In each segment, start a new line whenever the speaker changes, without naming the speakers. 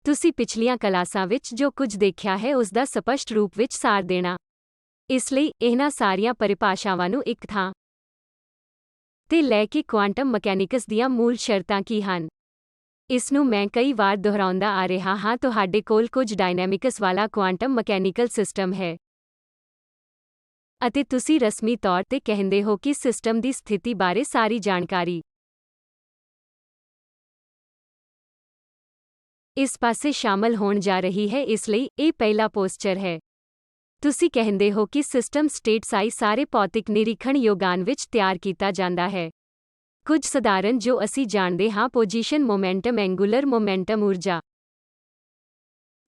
ਤੁਸੀਂ ਪਿਛਲੀਆਂ ਕਲਾਸਾਂ ਵਿੱਚ ਜੋ ਕੁਝ ਦੇਖਿਆ ਹੈ ਉਸ ਦਾ ਸਪਸ਼ਟ ਰੂਪ ਵਿੱਚ ਸਾਰ ਦੇਣਾ। ਇਸ ਲਈ ਇਹਨਾਂ ਸਾਰੀਆਂ ਪਰਿਭਾਸ਼ਾਵਾਂ ਨੂੰ ਇੱਕ ਥਾਂ ਤੇ ਲੈ ਕੇ ਕੁਆਂਟਮ ਮਕੈਨਿਕਸ ਦੀਆਂ ਮੂਲ ਸ਼ਰਤਾਂ ਕੀ ਹਨ, ਇਸ ਨੂੰ ਮੈਂ ਕਈ ਵਾਰ ਦੁਹਰਾਉਂਦਾ ਆ ਰਿਹਾ ਹਾਂ। ਤੁਹਾਡੇ ਕੋਲ ਕੁਝ ਡਾਇਨਾਮਿਕਸ ਵਾਲਾ ਕੁਆਂਟਮ ਮਕੈਨੀਕਲ ਸਿਸਟਮ ਹੈ ਅਤੇ ਤੁਸੀਂ ਰਸਮੀ ਤੌਰ ਤੇ ਕਹਿੰਦੇ ਹੋ ਕਿ ਸਿਸਟਮ ਦੀ ਸਥਿਤੀ ਬਾਰੇ ਸਾਰੀ ਜਾਣਕਾਰੀ ਇਸ ਪਾਸੇ ਸ਼ਾਮਲ ਹੋਣ ਜਾ ਰਹੀ ਹੈ। ਇਸ ਲਈ ਇਹ ਪਹਿਲਾ ਪੋਸਚਰ ਹੈ। ਤੁਸੀਂ ਕਹਿੰਦੇ ਹੋ ਕਿ ਸਿਸਟਮ ਸਟੇਟ ਸਾਈ ਸਾਰੇ ਭੌਤਿਕ ਨਿਰੀਖਣ ਯੋਗਾਨ ਵਿੱਚ ਤਿਆਰ ਕੀਤਾ ਜਾਂਦਾ ਹੈ। ਕੁਝ ਸਧਾਰਨ ਜੋ ਅਸੀਂ ਜਾਣਦੇ ਹਾਂ, ਪੋਜੀਸ਼ਨ ਮੋਮੈਂਟਮ, ਐਂਗੂਲਰ ਮੋਮੈਂਟਮ, ਊਰਜਾ।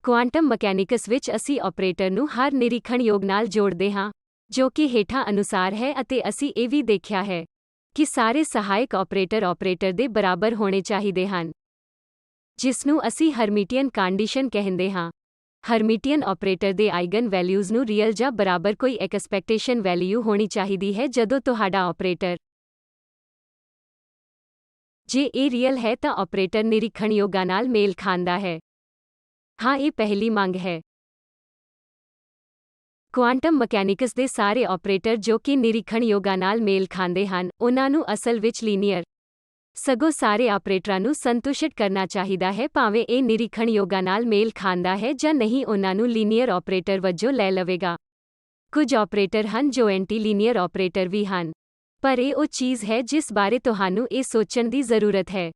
ਕੁਆਂਟਮ ਮਕੈਨਿਕਸ ਵਿੱਚ ਅਸੀਂ ਆਪਰੇਟਰ ਨੂੰ ਹਰ ਨਿਰੀਖਣ ਯੋਗ ਨਾਲ ਜੋੜਦੇ ਹਾਂ, ਜੋ ਕਿ ਹੇਠਾਂ ਅਨੁਸਾਰ ਹੈ, ਅਤੇ ਅਸੀਂ ਇਹ ਵੀ ਦੇਖਿਆ ਹੈ ਕਿ ਸਾਰੇ ਸਹਾਇਕ ਆਪਰੇਟਰ ਦੇ ਬਰਾਬਰ ਹੋਣੇ ਚਾਹੀਦੇ ਹਨ, ਜਿਸ ਨੂੰ ਅਸੀਂ ਹਰਮੀਟੀਅਨ ਕੰਡੀਸ਼ਨ ਕਹਿੰਦੇ ਹਾਂ। ਹਰਮੀਟੀਅਨ ਆਪਰੇਟਰ ਦੇ ਆਈਗਨ ਵੈਲਿਊਜ਼ ਨੂੰ ਰੀਅਲ ਜਾਂ ਬਰਾਬਰ ਕੋਈ ਐਕਸਪੈਕਟੇਸ਼ਨ ਵੈਲਿਊ ਹੋਣੀ ਚਾਹੀਦੀ ਹੈ ਜਦੋਂ ਤੁਹਾਡਾ ਆਪਰੇਟਰ ਜੇ ਇਹ ਰੀਅਲ ਹੈ ਤਾਂ ਆਪਰੇਟਰ ਨਿਰੀਖਣ ਯੋਗਾਂ ਨਾਲ ਮੇਲ ਖਾਂਦਾ ਹੈ। ਹਾਂ, ਇਹ ਪਹਿਲੀ ਮੰਗ ਹੈ। ਕੁਆਂਟਮ ਮਕੈਨਿਕਸ ਦੇ ਸਾਰੇ ਆਪਰੇਟਰ ਜੋ ਕਿ ਨਿਰੀਖਣ ਯੋਗਾਂ ਨਾਲ ਮੇਲ ਖਾਂਦੇ ਹਨ, ਉਹਨਾਂ ਨੂੰ ਅਸਲ ਵਿੱਚ ਲੀਨੀਅਰ ਸਗੋਂ ਸਾਰੇ ਆਪਰੇਟਰਾਂ ਨੂੰ ਸੰਤੁਸ਼ਟ ਕਰਨਾ ਚਾਹੀਦਾ ਹੈ, ਭਾਵੇਂ ਇਹ ਨਿਰੀਖਣ ਯੋਗਾਂ ਨਾਲ ਮੇਲ ਖਾਂਦਾ ਹੈ ਜਾਂ ਨਹੀਂ, ਉਹਨਾਂ ਨੂੰ ਲੀਨੀਅਰ ਆਪਰੇਟਰ ਵਜੋਂ ਲੈ ਲਵੇਗਾ। ਕੁਝ ਆਪਰੇਟਰ ਹਨ ਜੋ ਐਂਟੀ ਲੀਨੀਅਰ ਆਪਰੇਟਰ ਵੀ ਹਨ, ਪਰ ਇਹ ਉਹ ਚੀਜ਼ ਹੈ ਜਿਸ ਬਾਰੇ ਤੁਹਾਨੂੰ ਇਹ ਸੋਚਣ ਦੀ ਜ਼ਰੂਰਤ ਹੈ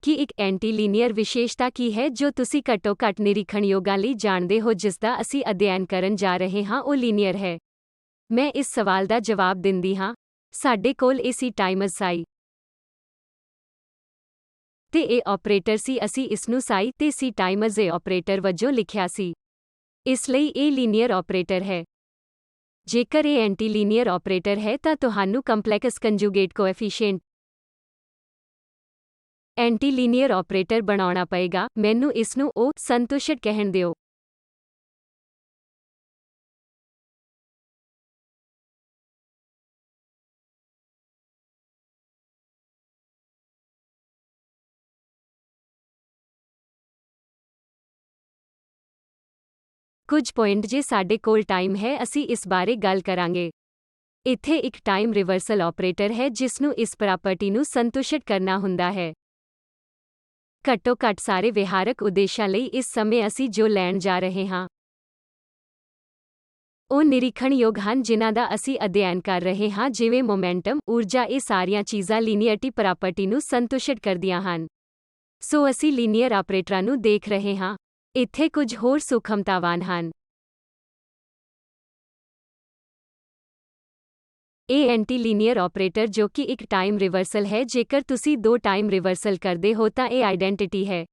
ਕਿ ਇੱਕ ਐਂਟੀ ਲੀਨੀਅਰ ਵਿਸ਼ੇਸ਼ਤਾ ਕੀ ਹੈ ਜੋ ਤੁਸੀਂ ਘੱਟੋ-ਘੱਟ ਨਿਰੀਖਣ ਯੋਗਾਂ ਲਈ ਜਾਣਦੇ ਹੋ। ਜਿਸ ਦਾ ਅਸੀਂ ਅਧਿਐਨ ਕਰਨ ਜਾ ਰਹੇ ਹਾਂ ਉਹ ਲੀਨੀਅਰ ਹੈ। ਮੈਂ ਇਸ ਸਵਾਲ ਦਾ ਜਵਾਬ ਦਿੰਦੀ ਹਾਂ। ਸਾਡੇ ਕੋਲ ਏਸੀ ਟਾਈਮਜ਼ ਸਾਈ ਤੇ ਇਹ ਆਪਰੇਟਰ ਸੀ। ਅਸੀਂ ਇਸ ਨੂੰ ਸਾਈ ਤੇ ਸੀ ਟਾਈਮਜ਼ ਏ ਆਪਰੇਟਰ ਵਜੋਂ ਲਿਖਿਆ ਸੀ। ਇਸ ਲਈ ਇਹ ਲੀਨੀਅਰ ਆਪਰੇਟਰ ਹੈ। ਜੇਕਰ ਇਹ ਐਂਟੀ ਲੀਨੀਅਰ ਆਪਰੇਟਰ ਹੈ ਤਾਂ ਤੁਹਾਨੂੰ complex conjugate coefficient anti linear operator ਬਣਾਉਣਾ ਪਏਗਾ। ਮੈਨੂੰ ਇਸ ਨੂੰ ਉਹ ਸੰਤੁਸ਼ਟ ਕਹਿਣ ਦਿਓ। ਕੁਝ ਪੁਆਇੰਟ ਜੇ ਸਾਡੇ ਕੋਲ ਟਾਈਮ ਹੈ ਅਸੀਂ ਇਸ ਬਾਰੇ ਗੱਲ ਕਰਾਂਗੇ। ਇੱਥੇ ਇੱਕ ਟਾਈਮ ਰਿਵਰਸਲ ਆਪਰੇਟਰ ਹੈ ਜਿਸ ਨੂੰ ਇਸ ਪ੍ਰਾਪਰਟੀ ਨੂੰ ਸੰਤੁਸ਼ਟ ਕਰਨਾ ਹੁੰਦਾ ਹੈ। ਘੱਟੋ-ਘੱਟ ਸਾਰੇ ਵਿਹਾਰਕ ਉਦੇਸ਼ਾਂ ਲਈ ਇਸ ਸਮੇਂ ਅਸੀਂ ਜੋ ਲੈਣ ਜਾ ਰਹੇ ਹਾਂ ਉਹ ਨਿਰੀਖਣਯੋਗ ਹਨ ਜਿਨ੍ਹਾਂ ਦਾ ਅਸੀਂ ਅਧਿਐਨ ਕਰ ਰਹੇ ਹਾਂ, ਜਿਵੇਂ ਮੋਮੈਂਟਮ, ਊਰਜਾ। ਇਹ ਸਾਰੀਆਂ ਚੀਜ਼ਾਂ ਲੀਨੀਅਰਟੀ ਪ੍ਰਾਪਰਟੀ ਨੂੰ ਸੰਤੁਸ਼ਟ ਕਰਦੀਆਂ ਹਨ। ਸੋ ਅਸੀਂ ਲੀਨੀਅਰ ਆਪਰੇਟਰਾਂ ਨੂੰ ਦੇਖ ਰਹੇ ਹਾਂ। ਇੱਥੇ ਕੁਝ ਹੋਰ ਸੂਖਮਤਾਵਾਂ ਹਨ। ਇਹ ਐਂਟੀ ਲੀਨੀਅਰ ਆਪਰੇਟਰ ਜੋ ਕਿ ਇੱਕ ਟਾਈਮ ਰਿਵਰਸਲ ਹੈ, ਜੇਕਰ ਤੁਸੀਂ ਦੋ ਟਾਈਮ ਰਿਵਰਸਲ ਕਰਦੇ ਹੋ ਤਾਂ ਇਹ ਆਈਡੈਂਟਿਟੀ ਹੈ।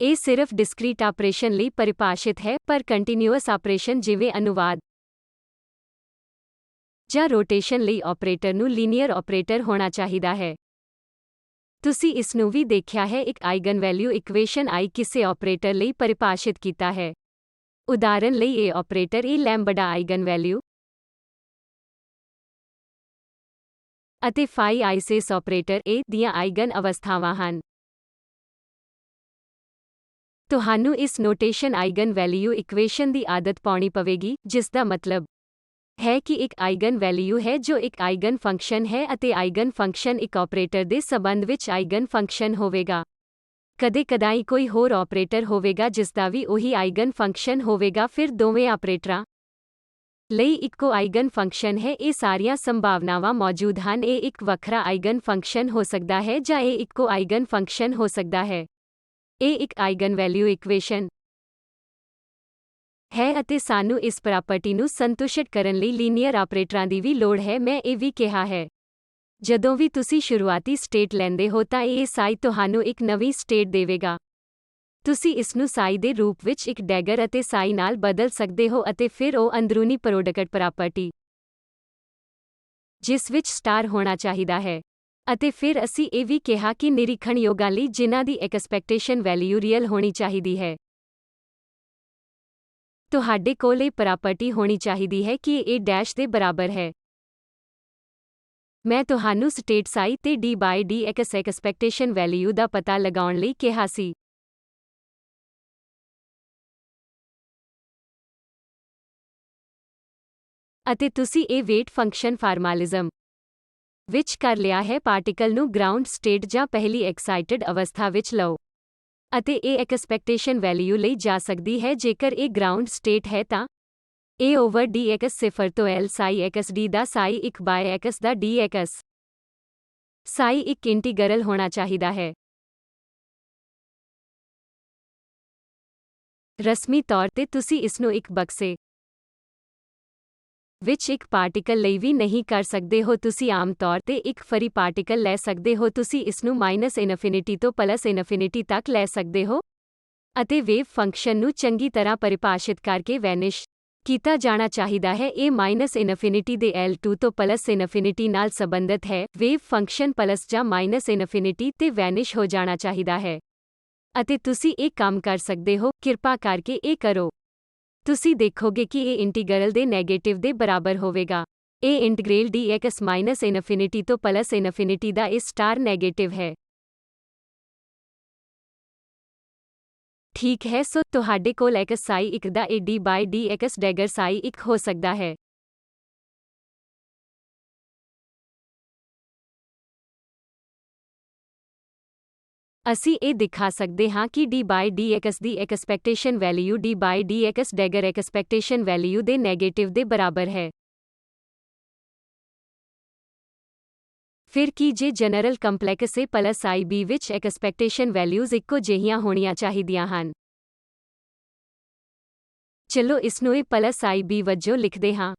ਇਹ ਸਿਰਫ ਡਿਸਕ੍ਰੀਟ ਆਪਰੇਸ਼ਨ ਲਈ ਪਰਿਭਾਸ਼ਿਤ ਹੈ, ਪਰ ਕੰਟੀਨਿਊਅਸ ਆਪਰੇਸ਼ਨ ਜਿਵੇਂ ਅਨੁਵਾਦ ਜਾਂ ਰੋਟੇਸ਼ਨ ਲਈ ਆਪਰੇਟਰ ਨੂੰ ਲੀਨੀਅਰ ਆਪਰੇਟਰ ਹੋਣਾ ਚਾਹੀਦਾ ਹੈ। ਤੁਸੀਂ ਇਸ ਨੂੰ ਵੀ ਦੇਖਿਆ ਹੈ। ਇੱਕ ਆਈਗਨ ਵੈਲਿਊ ਇਕੁਏਸ਼ਨ I ਕਿਸੇ ਆਪਰੇਟਰ ਲਈ ਪਰਿਭਾਸ਼ਿਤ ਕੀਤਾ ਹੈ। ਉਦਾਹਰਨ ਲਈ ਇਹ ਆਪਰੇਟਰ ਇਹ ਲੈਂਬਡਾ ਆਈਗਨ ਵੈਲਿਊ ਅਤੇ ਫਾਈ ਆਈਸੇਸ ਆਪਰੇਟਰ A ਦੀਆਂ ਆਈਗਨ ਅਵਸਥਾਵਾਂ ਹਨ। ਤੁਹਾਨੂੰ ਇਸ ਨੋਟੇਸ਼ਨ ਆਈਗਨ ਵੈਲਿਊ ਇਕੁਏਸ਼ਨ ਦੀ ਆਦਤ ਪਾਉਣੀ ਪਵੇਗੀ, ਜਿਸ ਦਾ ਮਤਲਬ ਹੈ ਕਿ ਇੱਕ ਆਈਗਨ ਵੈਲਿਊ ਹੈ ਜੋ ਇੱਕ ਆਈਗਨ ਫੰਕਸ਼ਨ ਹੈ ਅਤੇ ਆਈਗਨ ਫੰਕਸ਼ਨ ਇੱਕ ਆਪਰੇਟਰ ਦੇ ਸਬੰਧ ਵਿੱਚ ਆਈਗਨ ਫੰਕਸ਼ਨ ਹੋਵੇਗਾ। ਕਦੇ-ਕਦਾਈਂ ਕੋਈ ਹੋਰ ਆਪਰੇਟਰ ਹੋਵੇਗਾ ਜਿਸ ਦਾ ਵੀ ਉਹੀ ਆਈਗਨ ਫੰਕਸ਼ਨ ਹੋਵੇਗਾ। ਫਿਰ ਦੋਵੇਂ ਆਪਰੇਟਰਾਂ ਲਈ ਇੱਕੋ ਆਈਗਨ ਫੰਕਸ਼ਨ ਹੈ। ਇਹ ਸਾਰੀਆਂ ਸੰਭਾਵਨਾਵਾਂ ਮੌਜੂਦ ਹਨ। ਇਹ ਇੱਕ ਵੱਖਰਾ ਆਈਗਨ ਫੰਕਸ਼ਨ ਹੋ ਸਕਦਾ ਹੈ ਜਾਂ ਇਹ ਇੱਕੋ ਆਈਗਨ ਫੰਕਸ਼ਨ ਹੋ ਸਕਦਾ ਹੈ। ਇਹ ਇੱਕ ਆਈਗਨ ਵੈਲਿਊ ਇਕੁਏਸ਼ਨ ਹੈ ਅਤੇ ਸਾਨੂੰ ਇਸ ਪ੍ਰਾਪਰਟੀ ਨੂੰ ਸੰਤੁਸ਼ਟ ਕਰਨ ਲਈ ਲੀਨੀਅਰ ਆਪਰੇਟਰਾਂ ਦੀ ਵੀ ਲੋੜ ਹੈ। ਮੈਂ ਇਹ ਵੀ ਕਿਹਾ ਹੈ, ਜਦੋਂ ਵੀ ਤੁਸੀਂ ਸ਼ੁਰੂਆਤੀ ਸਟੇਟ ਲੈਂਦੇ ਹੋ ਤਾਂ ਇਹ ਸਾਈ ਤੁਹਾਨੂੰ ਇੱਕ ਨਵੀਂ ਸਟੇਟ ਦੇਵੇਗਾ। ਤੁਸੀਂ ਇਸ ਨੂੰ ਸਾਈ ਦੇ ਰੂਪ ਵਿੱਚ ਇੱਕ ਡੈਗਰ ਅਤੇ ਸਾਈ ਨਾਲ ਬਦਲ ਸਕਦੇ ਹੋ ਅਤੇ ਫਿਰ ਉਹ ਅੰਦਰੂਨੀ ਪ੍ਰੋਡਕਟ ਪ੍ਰਾਪਰਟੀ ਜਿਸ ਵਿੱਚ ਸਟਾਰ ਹੋਣਾ ਚਾਹੀਦਾ ਹੈ। ਅਤੇ ਫਿਰ ਅਸੀਂ ਇਹ ਵੀ ਕਿਹਾ ਕਿ ਨਿਰੀਖਣਯੋਗਾਂ ਲਈ ਜਿਨ੍ਹਾਂ ਦੀ ਐਕਸਪੈਕਟੇਸ਼ਨ ਵੈਲਿਊ ਰੀਅਲ ਹੋਣੀ ਚਾਹੀਦੀ ਹੈ, ਤੁਹਾਡੇ ਕੋਲ ਇਹ ਪ੍ਰਾਪਰਟੀ ਹੋਣੀ ਚਾਹੀਦੀ ਹੈ ਕਿ ਇਹ ਡੈਸ਼ ਦੇ ਬਰਾਬਰ ਹੈ। ਮੈਂ ਤੁਹਾਨੂੰ ਸਟੇਟ ਸਾਈ ਤੇ d/dx ਐਕਸਪੈਕਟੇਸ਼ਨ ਵੈਲਿਊ ਦਾ ਪਤਾ ਲਗਾਉਣ ਲਈ ਕਿਹਾ ਸੀ। ਅਤੇ ਤੁਸੀਂ ਇਹ ਵੇਟ ਫੰਕਸ਼ਨ ਫਾਰਮਾਲਿਜ਼ਮ ਵਿੱਚ ਕਰ ਲਿਆ ਹੈ। ਪਾਰਟੀਕਲ ਨੂੰ ਗਰਾਊਂਡ ਸਟੇਟ ਜਾਂ ਪਹਿਲੀ ਐਕਸਾਈਟਡ ਅਵਸਥਾ ਵਿੱਚ ਲਓ ਅਤੇ ਇਹ ਐਕਸਪੈਕਟੇਸ਼ਨ ਵੈਲਿਊ ਲਈ ਜਾ ਸਕਦੀ ਹੈ। ਜੇਕਰ ਇਹ ਗਰਾਊਂਡ ਸਟੇਟ ਹੈ ਤਾਂ a ਓਵਰ dx 0 ਤੋਂ L psi x d ਦਾ psi 1 ਬਾਏ x ਦਾ dx psi ਇੱਕ ਇੰਟੀਗਰਲ ਹੋਣਾ ਚਾਹੀਦਾ ਹੈ। ਰਸਮੀ ਤੌਰ ਤੇ ਤੁਸੀਂ ਇਸ ਨੂੰ ਇੱਕ ਬਕਸੇ ਵਿੱਚ ਇੱਕ ਪਾਰਟੀਕਲ ਲਈ ਵੀ ਨਹੀਂ ਕਰ ਸਕਦੇ ਹੋ। ਤੁਸੀਂ ਆਮ ਤੌਰ ਤੇ ਇੱਕ ਫਰੀ ਪਾਰਟੀਕਲ ਲੈ ਸਕਦੇ ਹੋ। ਤੁਸੀਂ ਇਸ ਨੂੰ -ਇਨਫਿਨਿਟੀ ਤੋਂ +ਇਨਫਿਨਿਟੀ ਤੱਕ ਲੈ ਸਕਦੇ ਹੋ ਅਤੇ ਵੇਵ ਫੰਕਸ਼ਨ ਨੂੰ ਚੰਗੀ ਤਰ੍ਹਾਂ ਪਰਿਭਾਸ਼ਿਤ ਕਰਕੇ ਵੈਨਿਸ਼ ਕੀਤਾ ਜਾਣਾ ਚਾਹੀਦਾ ਹੈ। ਇਹ -ਇਨਫਿਨਿਟੀ ਦੇ L2 ਤੋਂ +ਇਨਫਿਨਿਟੀ ਨਾਲ ਸੰਬੰਧਿਤ ਹੈ। ਵੇਵ ਫੰਕਸ਼ਨ ਪਲਸ ਜਾਂ -ਇਨਫਿਨਿਟੀ ਤੇ ਵੈਨਿਸ਼ ਹੋ ਜਾਣਾ ਚਾਹੀਦਾ ਹੈ ਅਤੇ ਤੁਸੀਂ ਇਹ ਕੰਮ ਕਰ ਸਕਦੇ ਹੋ। ਕਿਰਪਾ ਕਰਕੇ ਇਹ ਕਰੋ। ਤੁਸੀਂ ਦੇਖੋਗੇ ਕਿ ਇਹ ਇੰਟੀਗਰਲ ਦੇ ਨੈਗੇਟਿਵ ਦੇ ਬਰਾਬਰ ਹੋਵੇਗਾ। ਇਹ ਇੰਟਗ੍ਰੇਲ dx -ਇਨਫਿਨਿਟੀ ਤੋਂ +ਇਨਫਿਨਿਟੀ ਦਾ ਇਹ ਸਟਾਰ ਨੈਗੇਟਿਵ ਹੈ। ਠੀਕ ਹੈ, ਸੋ ਤੁਹਾਡੇ ਕੋਲ x psi 1 ਦਾ a d by dx dagger psi 1 ਹੋ ਸਕਦਾ ਹੈ। ਅਸੀਂ ਇਹ ਦਿਖਾ ਸਕਦੇ ਹਾਂ ਕਿ d by dx the expectation value d by dx dagger expectation value ਦੇ ਨੈਗੇਟਿਵ ਦੇ ਬਰਾਬਰ ਹੈ। ਫਿਰ ਕੀ ਜੇ general complex A plus IB ਵਿੱਚ ਐਕਸਪੈਕਟੇਸ਼ਨ ਵੈਲਿਊਜ਼ ਇੱਕੋ ਜਿਹੀਆਂ ਹੋਣੀਆਂ ਚਾਹੀਦੀਆਂ ਹਨ। ਚਲੋ ਇਸ ਨੂੰ A ਪਲਸ IB ਵਜੋਂ ਲਿਖਦੇ ਹਾਂ।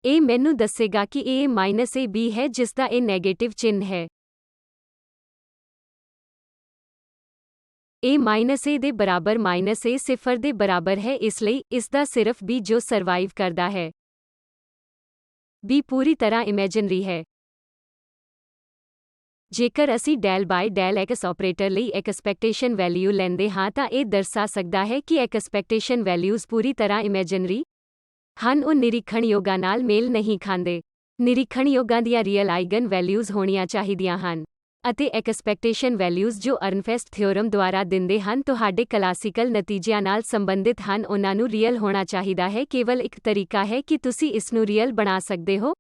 ਇਹ ਮੈਨੂੰ ਦੱਸੇਗਾ ਕਿ A ਮਾਈਨਸ AB ਹੈ ਜਿਸਦਾ ਇਹ ਨੈਗੇਟਿਵ ਚਿੰਨ੍ਹ ਹੈ। A ਮਾਈਨਸ A ਦੇ ਬਰਾਬਰ ਮਾਈਨਸ A 0 ਦੇ ਬਰਾਬਰ ਹੈ, ਇਸ ਲਈ ਇਸ ਦਾ ਸਿਰਫ B ਜੋ ਸਰਵਾਈਵ ਕਰਦਾ ਹੈ। B ਪੂਰੀ ਤਰ੍ਹਾਂ ਇਮੇਜਿਨਰੀ ਹੈ। ਜੇਕਰ ਅਸੀਂ Dell by del x operator ਲਈ ਐਕਸਪੈਕਟੇਸ਼ਨ ਵੈਲਿਊ ਲੈਂਦੇ ਹਾਂ ਤਾਂ ਇਹ ਦਰਸਾ ਸਕਦਾ ਹੈ ਕਿ ਐਕਸਪੈਕਟੇਸ਼ਨ ਵੈਲਿਊਜ਼ ਪੂਰੀ ਤਰ੍ਹਾਂ ਇਮੇਜਿਨਰੀ ਹਨ। ਉਹ ਨਿਰੀਖਣਯੋਗਾਂ ਨਾਲ ਮੇਲ ਨਹੀਂ ਖਾਂਦੇ। ਨਿਰੀਖਣਯੋਗਾਂ ਦੀਆਂ ਰੀਅਲ ਆਈਗਨ ਵੈਲਿਊਜ਼ ਹੋਣੀਆਂ ਚਾਹੀਦੀਆਂ ਹਨ ਅਤੇ ਐਕਸਪੈਕਟੇਸ਼ਨ ਵੈਲਿਊਜ਼ ਜੋ ਅਰਨਫੈਸਟ ਥਿਓਰਮ ਦੁਆਰਾ ਦਿੰਦੇ ਹਨ ਤੁਹਾਡੇ ਕਲਾਸੀਕਲ ਨਤੀਜਿਆਂ ਨਾਲ ਸੰਬੰਧਿਤ ਹਨ, ਉਹਨਾਂ ਨੂੰ ਰੀਅਲ ਹੋਣਾ ਚਾਹੀਦਾ ਹੈ। ਕੇਵਲ ਇੱਕ ਤਰੀਕਾ ਹੈ ਕਿ ਤੁਸੀਂ ਇਸ ਨੂੰ ਰੀਅਲ ਬਣਾ ਸਕਦੇ ਹੋ,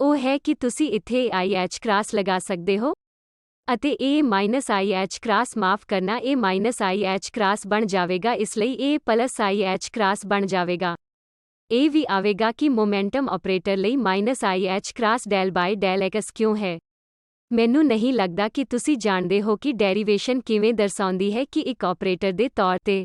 ਉਹ ਹੈ ਕਿ ਤੁਸੀਂ ਇੱਥੇ IH ਕ੍ਰਾਸ ਲਗਾ ਸਕਦੇ ਹੋ ਅਤੇ ਇਹ -IH ਕ੍ਰਾਸ ਮਾਫ ਕਰਨਾ ਇਹ -IH ਕ੍ਰਾਸ ਬਣ ਜਾਵੇਗਾ, ਇਸ ਲਈ ਇਹ ਪਲਸ IH ਕ੍ਰਾਸ ਬਣ ਜਾਵੇਗਾ। ਇਹ ਵੀ ਆਵੇਗਾ ਕਿ ਮੋਮੈਂਟਮ ਆਪਰੇਟਰ ਲਈ -IH cross del by del x ਕਿਉਂ ਹੈ। ਮੈਨੂੰ ਨਹੀਂ ਲੱਗਦਾ ਕਿ ਤੁਸੀਂ ਜਾਣਦੇ ਹੋ ਕਿ ਡੈਰੀਵੇਸ਼ਨ ਕਿਵੇਂ ਦਰਸਾਉਂਦੀ ਹੈ ਕਿ ਇੱਕ ਆਪਰੇਟਰ ਦੇ ਤੌਰ ਤੇ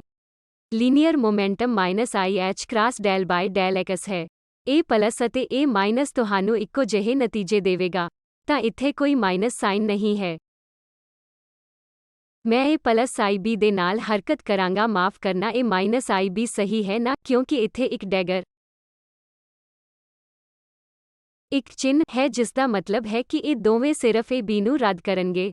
linear momentum -IH cross del by del x ਹੈ। ਇਹ ਪਲਸ ਅਤੇ ਇਹ ਮਾਈਨਸ ਤੁਹਾਨੂੰ ਇੱਕੋ ਜਿਹੇ ਨਤੀਜੇ ਦੇਵੇਗਾ, ਤਾਂ ਇੱਥੇ ਕੋਈ ਮਾਈਨਸ ਸਾਈਨ ਨਹੀਂ ਹੈ। ਮੈਂ ਇਹ ਪਲਸ IB ਦੇ ਨਾਲ ਹਰਕਤ ਕਰਾਂਗਾ, ਮਾਫ ਕਰਨਾ ਇਹ -IB ਸਹੀ ਹੈ ਨਾ, ਕਿਉਂਕਿ ਇੱਥੇ ਇੱਕ ਡੈਗਰ ਇੱਕ ਚਿੰਨ੍ਹ ਹੈ ਜਿਸਦਾ ਮਤਲਬ ਹੈ ਕਿ ਇਹ ਦੋਵੇਂ ਸਿਰਫ AB ਨੂੰ ਰੱਦ ਕਰਨਗੇ।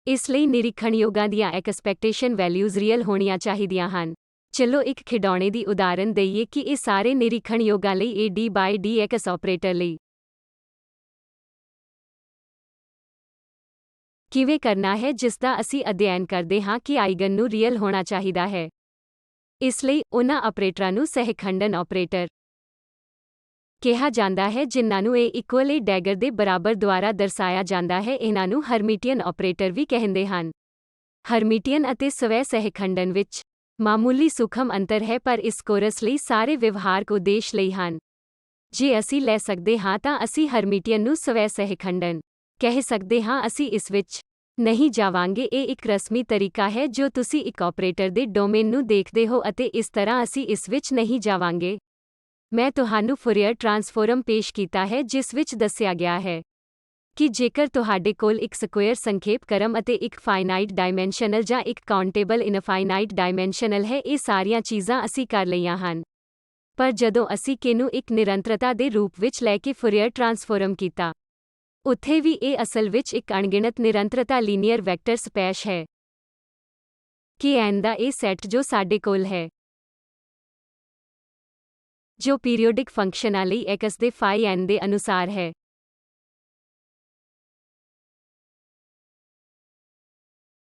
ਇਸ ਲਈ ਨਿਰੀਖਣਯੋਗਾਂ ਦੀਆਂ ਐਕਸਪੈਕਟੇਸ਼ਨ ਵੈਲਿਊਜ਼ ਰੀਅਲ ਹੋਣੀਆਂ ਚਾਹੀਦੀਆਂ ਹਨ। ਚਲੋ ਇੱਕ ਖਿਡੌਣੇ ਦੀ ਉਦਾਹਰਨ ਦਈਏ ਕਿ ਇਹ ਸਾਰੇ ਨਿਰੀਖਣਯੋਗਾਂ ਲਈ A d by dx operator ਲਈ ਕਿਵੇਂ ਕਰਨਾ ਹੈ, ਜਿਸਦਾ ਅਸੀਂ ਅਧਿਐਨ ਕਰਦੇ ਹਾਂ ਕਿ ਆਈਗਨ ਨੂੰ ਰੀਅਲ ਹੋਣਾ ਚਾਹੀਦਾ ਹੈ। ਇਸ ਲਈ ਉਹਨਾਂ ਆਪਰੇਟਰਾਂ ਨੂੰ ਸਹਿਖੰਡਨ ਆਪਰੇਟਰ ਕਿਹਾ ਜਾਂਦਾ ਹੈ ਜਿਨ੍ਹਾਂ ਨੂੰ A ਇਕੁਅਲ A ਡੈਗਰ ਦੇ ਬਰਾਬਰ ਦੁਆਰਾ ਦਰਸਾਇਆ ਜਾਂਦਾ ਹੈ। ਇਹਨਾਂ ਨੂੰ ਹਰਮੀਟੀਅਨ ਆਪਰੇਟਰ ਵੀ ਕਹਿੰਦੇ ਹਨ। ਹਰਮੀਟੀਅਨ ਅਤੇ ਸਵੈ ਸਹਿਖੰਡਨ ਵਿੱਚ ਮਾਮੂਲੀ ਸੂਖਮ ਅੰਤਰ ਹੈ, ਪਰ ਇਸ ਕੋਰਸ ਲਈ ਸਾਰੇ ਵਿਵਹਾਰਕ ਉਦੇਸ਼ ਲਈ ਹਨ। ਜੇ ਅਸੀਂ ਲੈ ਸਕਦੇ ਹਾਂ ਤਾਂ ਅਸੀਂ ਹਰਮੀਟੀਅਨ ਨੂੰ ਸਵੈ ਸਹਿਖੰਡਨ ਕਹਿ ਸਕਦੇ ਹਾਂ। ਅਸੀਂ ਇਸ ਵਿੱਚ ਨਹੀਂ ਜਾਵਾਂਗੇ। ਇਹ ਇੱਕ ਰਸਮੀ ਤਰੀਕਾ ਹੈ ਜੋ ਤੁਸੀਂ ਇੱਕ ਆਪਰੇਟਰ ਦੇ ਡੋਮੇਨ ਨੂੰ ਦੇਖਦੇ ਹੋ ਅਤੇ ਇਸ ਤਰ੍ਹਾਂ ਅਸੀਂ ਇਸ ਵਿੱਚ ਨਹੀਂ ਜਾਵਾਂਗੇ। ਮੈਂ ਤੁਹਾਨੂੰ ਫੋਰੀਅਰ ਟ੍ਰਾਂਸਫਾਰਮ ਪੇਸ਼ ਕੀਤਾ ਹੈ ਜਿਸ ਵਿੱਚ ਦੱਸਿਆ ਗਿਆ ਹੈ ਕਿ ਜੇਕਰ ਤੁਹਾਡੇ ਕੋਲ ਇੱਕ ਸਕੁਏਅਰ ਸੰਖੇਪ ਕ੍ਰਮ ਅਤੇ ਇੱਕ ਫਾਈਨਾਈਟ ਡਾਇਮੈਂਸ਼ਨਲ ਜਾਂ ਇੱਕ ਕਾਊਂਟੇਬਲ ਇਨਫਾਈਨਾਈਟ ਡਾਇਮੈਂਸ਼ਨਲ ਹੈ, ਇਹ ਸਾਰੀਆਂ ਚੀਜ਼ਾਂ ਅਸੀਂ ਕਰ ਲਈਆਂ ਹਨ। ਪਰ ਜਦੋਂ ਅਸੀਂ K ਨੂੰ ਇੱਕ ਨਿਰੰਤਰਤਾ ਦੇ ਰੂਪ ਵਿੱਚ ਲੈ ਕੇ ਫੋਰੀਅਰ ਟ੍ਰਾਂਸਫਾਰਮ ਕੀਤਾ, ਉੱਥੇ ਵੀ ਇਹ ਅਸਲ ਵਿੱਚ ਇੱਕ ਅਣਗਿਣਤ ਨਿਰੰਤਰਤਾ ਲੀਨੀਅਰ ਵੈਕਟਰ ਸਪੇਸ ਹੈ। Kn ਦਾ ਇਹ ਸੈੱਟ ਜੋ ਸਾਡੇ ਕੋਲ ਹੈ, ਜੋ ਪੀਰੀਓਡਿਕ ਫੰਕਸ਼ਨਾਂ ਲਈ x ਦੇ phi n ਦੇ ਅਨੁਸਾਰ ਹੈ।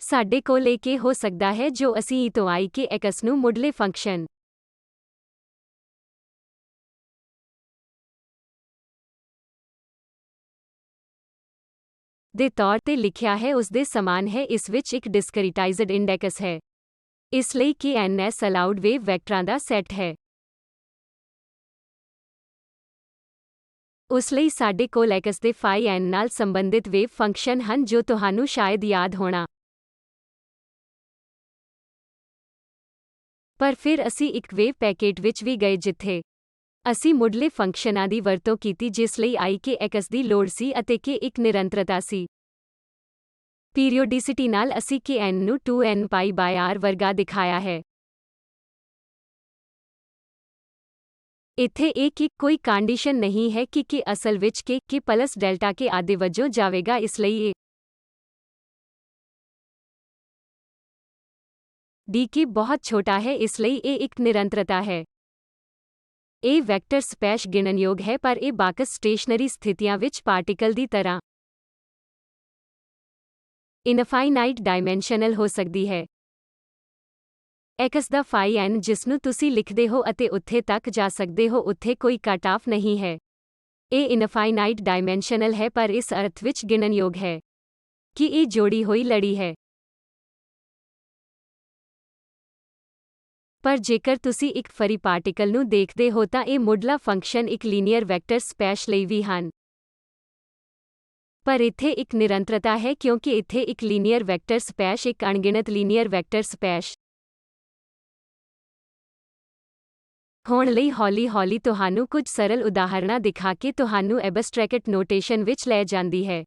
ਸਾਡੇ ਕੋਲ ਇਹ K ਹੋ ਸਕਦਾ ਹੈ ਜੋ ਅਸੀਂ E ਤੋਂ I ਕੇ x ਨੂੰ ਮੁੱਢਲੇ ਫੰਕਸ਼ਨ ਦੇ ਤੌਰ ਤੇ ਲਿਖਿਆ ਹੈ ਉਸ ਦੇ ਸਮਾਨ ਹੈ। ਇਸ ਵਿੱਚ ਇੱਕ ਡਿਸਕ੍ਰੀਟਾਈਜ਼ਡ ਇੰਡੈਕਸ ਹੈ, ਇਸ ਲਈ ਕਿ ns ਅਲਾਉਡ ਵੇਵ ਵੈਕਟਰਾਂ ਦਾ ਸੈੱਟ ਹੈ। ਉਸ ਲਈ ਸਾਡੇ ਕੋਲ x ਦੇ ਫਾਈ n ਨਾਲ ਸੰਬੰਧਿਤ ਵੇਵ ਫੰਕਸ਼ਨ ਹਨ ਜੋ ਤੁਹਾਨੂੰ ਸ਼ਾਇਦ ਯਾਦ ਹੋਣਾ। ਪਰ ਫਿਰ ਅਸੀਂ ਇੱਕ ਵੇਵ ਪੈਕੇਟ ਵਿੱਚ ਵੀ ਗਏ ਜਿੱਥੇ ਅਸੀਂ ਮੁੱਢਲੇ ਫੰਕਸ਼ਨਾਂ ਦੀ ਵਰਤੋਂ ਕੀਤੀ ਜਿਸ ਲਈ i ਕੇ x ਦੀ ਲੋੜ ਸੀ ਅਤੇ k ਇੱਕ ਨਿਰੰਤਰਤਾ ਸੀ। ਪੀਰੀਓਡਿਸਿਟੀ ਨਾਲ ਅਸੀਂ k n ਨੂੰ 2n π/r ਵਰਗਾ ਦਿਖਾਇਆ ਹੈ। ਇੱਥੇ ਇਹ ਕਿ ਕੋਈ ਕੰਡੀਸ਼ਨ ਨਹੀਂ ਹੈ ਕਿ k ਅਸਲ ਵਿੱਚ k ਪਲਸ ਡੈਲਟਾ k ਆਦਿ ਵਜੋਂ ਜਾਵੇਗਾ, ਇਸ ਲਈ ਇਹ dk ਬਹੁਤ ਛੋਟਾ ਹੈ, ਇਸ ਲਈ ਇਹ ਇੱਕ ਨਿਰੰਤਰਤਾ ਹੈ। ਇਹ ਵੈਕਟਰ ਸਪੈਸ਼ ਗਿਣਨਯੋਗ ਹੈ, ਪਰ ਇਹ ਬਾਕਸ ਸਟੇਸ਼ਨਰੀ ਸਥਿਤੀਆਂ ਵਿੱਚ ਪਾਰਟੀਕਲ ਦੀ ਤਰ੍ਹਾਂ ਇਨਫਾਈਨਾਈਟ ਡਾਇਮੈਂਸ਼ਨਲ ਹੋ ਸਕਦੀ ਹੈ। x ਦਾ ਫਾਈ n ਜਿਸਨੂੰ ਤੁਸੀਂ ਲਿਖਦੇ ਹੋ ਅਤੇ ਉੱਥੇ ਤੱਕ ਜਾ ਸਕਦੇ ਹੋ, ਉੱਥੇ ਕੋਈ ਕੱਟ ਆਫ ਨਹੀਂ ਹੈ। ਇਹ ਇਨਫਾਈਨਾਈਟ ਡਾਇਮੈਂਸ਼ਨਲ ਹੈ ਪਰ ਇਸ ਅਰਥ ਵਿੱਚ ਗਿਣਨਯੋਗ ਹੈ ਕਿ ਇਹ ਜੋੜੀ ਹੋਈ ਲੜੀ ਹੈ। ਪਰ ਜੇਕਰ ਤੁਸੀਂ ਇੱਕ ਫਰੀ ਪਾਰਟੀਕਲ ਨੂੰ ਦੇਖਦੇ ਹੋ ਤਾਂ ਇਹ ਮੁੱਢਲਾ ਫੰਕਸ਼ਨ ਇੱਕ ਲੀਨੀਅਰ ਵੈਕਟਰ ਸਪੈਸ਼ ਲਈ ਵੀ ਹਨ। ਪਰ ਇੱਥੇ ਇੱਕ ਨਿਰੰਤਰਤਾ ਹੈ ਕਿਉਂਕਿ ਇੱਥੇ ਇੱਕ ਲੀਨੀਅਰ ਵੈਕਟਰ ਸਪੈਸ਼ ਇੱਕ ਅਣਗਿਣਤ ਲੀਨੀਅਰ ਵੈਕਟਰ ਸਪੈਸ਼ ਹੋਣ ਲਈ ਹੌਲੀ-ਹੌਲੀ ਤੁਹਾਨੂੰ ਕੁਝ ਸਰਲ ਉਦਾਹਰਣਾਂ ਦਿਖਾ ਕੇ ਤੁਹਾਨੂੰ ਐਬਸਟਰੈਕਟ ਨੋਟੇਸ਼ਨ ਵਿੱਚ ਲੈ ਜਾਂਦੀ ਹੈ।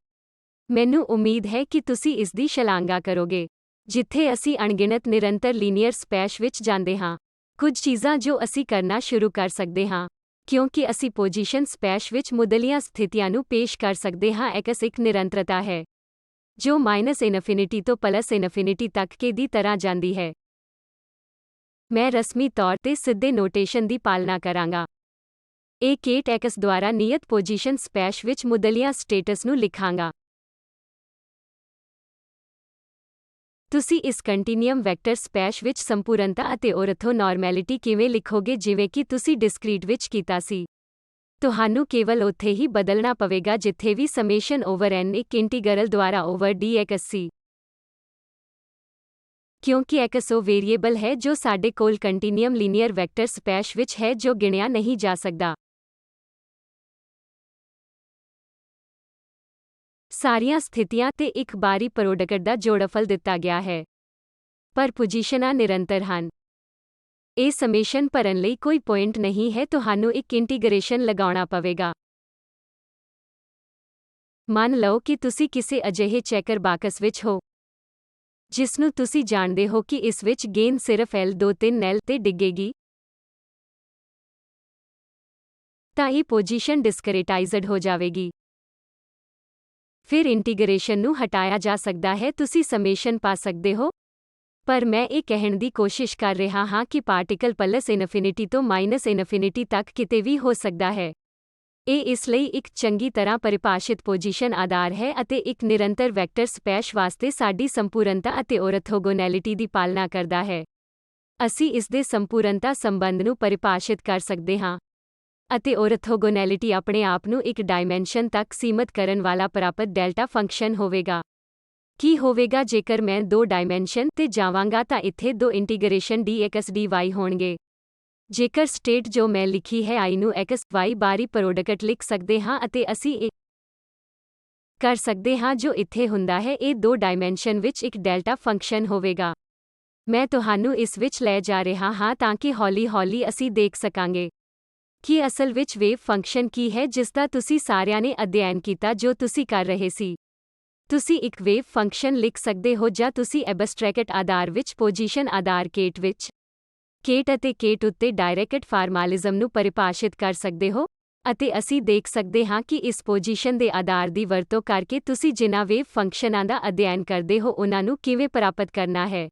ਮੈਨੂੰ ਉਮੀਦ ਹੈ ਕਿ ਤੁਸੀਂ ਇਸ ਦੀ ਸ਼ਲਾਘਾ ਕਰੋਗੇ। ਜਿੱਥੇ ਅਸੀਂ ਅਣਗਿਣਤ ਨਿਰੰਤਰ ਲੀਨੀਅਰ ਸਪੈਸ਼ ਵਿੱਚ ਜਾਂਦੇ ਹਾਂ, ਕੁਝ ਚੀਜ਼ਾਂ ਜੋ ਅਸੀਂ ਕਰਨਾ ਸ਼ੁਰੂ ਕਰ ਸਕਦੇ ਹਾਂ ਕਿਉਂਕਿ ਅਸੀਂ ਪੋਜੀਸ਼ਨ ਸਪੈਸ਼ ਵਿੱਚ ਮੁੱਢਲੀਆਂ ਸਥਿਤੀਆਂ ਨੂੰ ਪੇਸ਼ ਕਰ ਸਕਦੇ ਹਾਂ। x ਇੱਕ ਨਿਰੰਤਰਤਾ ਹੈ ਜੋ -ਇਨਫਿਨਿਟੀ ਤੋਂ +ਇਨਫਿਨਿਟੀ ਤੱਕ k ਦੀ ਤਰ੍ਹਾਂ ਜਾਂਦੀ ਹੈ। ਮੈਂ ਰਸਮੀ ਤੌਰ ਤੇ ਸਿੱਧੇ ਨੋਟੇਸ਼ਨ ਦੀ ਪਾਲਣਾ ਕਰਾਂਗਾ। ਇਹ ਕੇਟ x ਦੁਆਰਾ ਨਿਯਤ ਪੋਜੀਸ਼ਨ ਸਪੈਸ਼ ਵਿੱਚ ਮੁੱਢਲੀਆਂ ਸਟੇਟਸ ਨੂੰ ਲਿਖਾਂਗਾ। ਤੁਸੀਂ ਇਸ ਕੰਟੀਨਿਅਮ ਵੈਕਟਰ ਸਪੈਸ਼ ਵਿੱਚ ਸੰਪੂਰਨਤਾ ਅਤੇ ਔਰਥੋਨੋਰਮੈਲਿਟੀ ਕਿਵੇਂ ਲਿਖੋਗੇ ਜਿਵੇਂ ਕਿ ਤੁਸੀਂ ਡਿਸਕ੍ਰੀਟ ਵਿੱਚ ਕੀਤਾ ਸੀ? ਤੁਹਾਨੂੰ ਕੇਵਲ ਉੱਥੇ ਹੀ ਬਦਲਣਾ ਪਵੇਗਾ ਜਿੱਥੇ ਵੀ ਸਮੇਸ਼ਨ ਓਵਰ n ਇੱਕ ਇੰਟੀਗਰਲ ਦੁਆਰਾ ਓਵਰ dx ਸੀ। ਕਿਉਂਕਿ x ਉਹ ਵੇਰੀਏਬਲ ਹੈ ਜੋ ਸਾਡੇ ਕੋਲ ਕੰਟੀਨਿਅਮ ਲੀਨੀਅਰ ਵੈਕਟਰ ਸਪੈਸ਼ ਵਿੱਚ ਹੈ ਜੋ ਗਿਣਿਆ ਨਹੀਂ ਜਾ ਸਕਦਾ। ਸਾਰੀਆਂ ਸਥਿਤੀਆਂ ਤੇ ਇੱਕ ਬਾਰੀ ਪ੍ਰੋਡਕਟ ਦਾ ਜੋੜਫਲ ਦਿੱਤਾ ਗਿਆ ਹੈ, ਪਰ ਪੋਜੀਸ਼ਨਾਂ ਨਿਰੰਤਰ ਹਨ। ਇਹ ਸਮੇਸ਼ਨ ਭਰਨ ਲਈ ਕੋਈ ਪੁਆਇੰਟ ਨਹੀਂ ਹੈ, ਤੁਹਾਨੂੰ ਇੱਕ ਇੰਟੀਗ੍ਰੇਸ਼ਨ ਲਗਾਉਣਾ ਪਵੇਗਾ। ਮੰਨ ਲਓ ਕਿ ਤੁਸੀਂ ਕਿਸੇ ਅਜਿਹੇ ਚੈਕਰ ਬਾਕਸ ਵਿੱਚ ਹੋ ਜਿਸਨੂੰ ਤੁਸੀਂ ਜਾਣਦੇ ਹੋ ਕਿ ਇਸ ਵਿੱਚ ਗੇਂਦ ਸਿਰਫ L2-3L ਤੇ ਡਿੱਗੇਗੀ। ਤਾਂ ਇਹ ਪੋਜੀਸ਼ਨ ਡਿਸਕ੍ਰੀਟਾਈਜ਼ਡ ਹੋ ਜਾਵੇਗੀ। ਫਿਰ ਇੰਟੀਗ੍ਰੇਸ਼ਨ ਨੂੰ ਹਟਾਇਆ ਜਾ ਸਕਦਾ ਹੈ, ਤੁਸੀਂ ਸਮੇਸ਼ਨ ਪਾ ਸਕਦੇ ਹੋ। ਪਰ ਮੈਂ ਇਹ ਕਹਿਣ ਦੀ ਕੋਸ਼ਿਸ਼ ਕਰ ਰਿਹਾ ਹਾਂ ਕਿ ਪਾਰਟੀਕਲ +ਇਨਫਿਨਿਟੀ ਤੋਂ -ਇਨਫਿਨਿਟੀ ਤੱਕ ਕਿਤੇ ਵੀ ਹੋ ਸਕਦਾ ਹੈ। ਇਹ ਇਸ ਲਈ ਇੱਕ ਚੰਗੀ ਤਰ੍ਹਾਂ ਪਰਿਭਾਸ਼ਿਤ ਪੋਜੀਸ਼ਨ ਆਧਾਰ ਹੈ ਅਤੇ ਇੱਕ ਨਿਰੰਤਰ ਵੈਕਟਰ ਸਪੈਸ਼ ਵਾਸਤੇ ਸਾਡੀ ਸੰਪੂਰਨਤਾ ਅਤੇ ਔਰਥੋਗੋਨੈਲਿਟੀ ਦੀ ਪਾਲਣਾ ਕਰਦਾ ਹੈ। ਅਸੀਂ ਇਸ ਦੇ ਸੰਪੂਰਨਤਾ ਸੰਬੰਧ ਨੂੰ ਪਰਿਭਾਸ਼ਿਤ ਕਰ ਸਕਦੇ ਹਾਂ ਅਤੇ ਔਰਥੋਗੋਨੈਲਿਟੀ ਆਪਣੇ ਆਪ ਨੂੰ ਇੱਕ ਡਾਇਮੈਂਸ਼ਨ ਤੱਕ ਸੀਮਤ ਕਰਨ ਵਾਲਾ ਪ੍ਰਾਪਤ ਡੈਲਟਾ ਫੰਕਸ਼ਨ ਹੋਵੇਗਾ। ਕੀ ਹੋਵੇਗਾ ਜੇਕਰ ਮੈਂ 2 ਡਾਇਮੈਂਸ਼ਨ ਤੇ ਜਾਵਾਂਗਾ ਤਾਂ ਇੱਥੇ 2 ਇੰਟੀਗ੍ਰੇਸ਼ਨ dx dy ਹੋਣਗੇ। ਜੇਕਰ ਸਟੇਟ ਜੋ ਮੈਂ ਲਿਖੀ ਹੈ i ਨੂੰ x y ਬਾਰੀ ਪ੍ਰੋਡਕਟ ਲਿਖ ਸਕਦੇ ਹਾਂ ਅਤੇ ਅਸੀਂ ਇਹ ਕਰ ਸਕਦੇ ਹਾਂ ਜੋ ਇੱਥੇ ਹੁੰਦਾ ਹੈ। ਇਹ 2 ਡਾਇਮੈਂਸ਼ਨ ਵਿੱਚ ਇੱਕ ਡੈਲਟਾ ਫੰਕਸ਼ਨ ਹੋਵੇਗਾ। ਮੈਂ ਤੁਹਾਨੂੰ ਇਸ ਵਿੱਚ ਲੈ ਜਾ ਰਿਹਾ ਹਾਂ ਤਾਂ ਕਿ ਹੌਲੀ-ਹੌਲੀ ਅਸੀਂ ਦੇਖ ਸਕਾਂਗੇ ਕਿ ਅਸਲ ਵਿੱਚ ਵੇਵ ਫੰਕਸ਼ਨ ਕੀ ਹੈ ਜਿਸ ਦਾ ਤੁਸੀਂ ਸਾਰਿਆਂ ਨੇ ਅਧਿਐਨ ਕੀਤਾ ਜੋ ਤੁਸੀਂ ਕਰ ਰਹੇ ਸੀ। ਤੁਸੀਂ ਇੱਕ ਵੇਵ ਫੰਕਸ਼ਨ ਲਿਖ ਸਕਦੇ ਹੋ ਜਾਂ ਤੁਸੀਂ ਐਬਸਟਰੈਕਟ ਆਧਾਰ ਵਿੱਚ ਪੋਜੀਸ਼ਨ ਆਧਾਰ ਕੇਟ ਵਿੱਚ ਕੇਟ ਅਤੇ ਕੇਟ ਉੱਤੇ ਡਾਇਰੈਕਟ ਫਾਰਮਾਲਿਜ਼ਮ ਨੂੰ ਪਰਿਭਾਸ਼ਿਤ ਕਰ ਸਕਦੇ ਹੋ ਅਤੇ ਅਸੀਂ ਦੇਖ ਸਕਦੇ ਹਾਂ ਕਿ ਇਸ ਪੋਜੀਸ਼ਨ ਦੇ ਆਧਾਰ ਦੀ ਵਰਤੋਂ ਕਰਕੇ ਤੁਸੀਂ ਜਿਨ੍ਹਾਂ ਵੇਵ ਫੰਕਸ਼ਨਾਂ ਦਾ ਅਧਿਐਨ ਕਰਦੇ ਹੋ ਉਨ੍ਹਾਂ ਨੂੰ ਕਿਵੇਂ ਪ੍ਰਾਪਤ ਕਰਨਾ ਹੈ।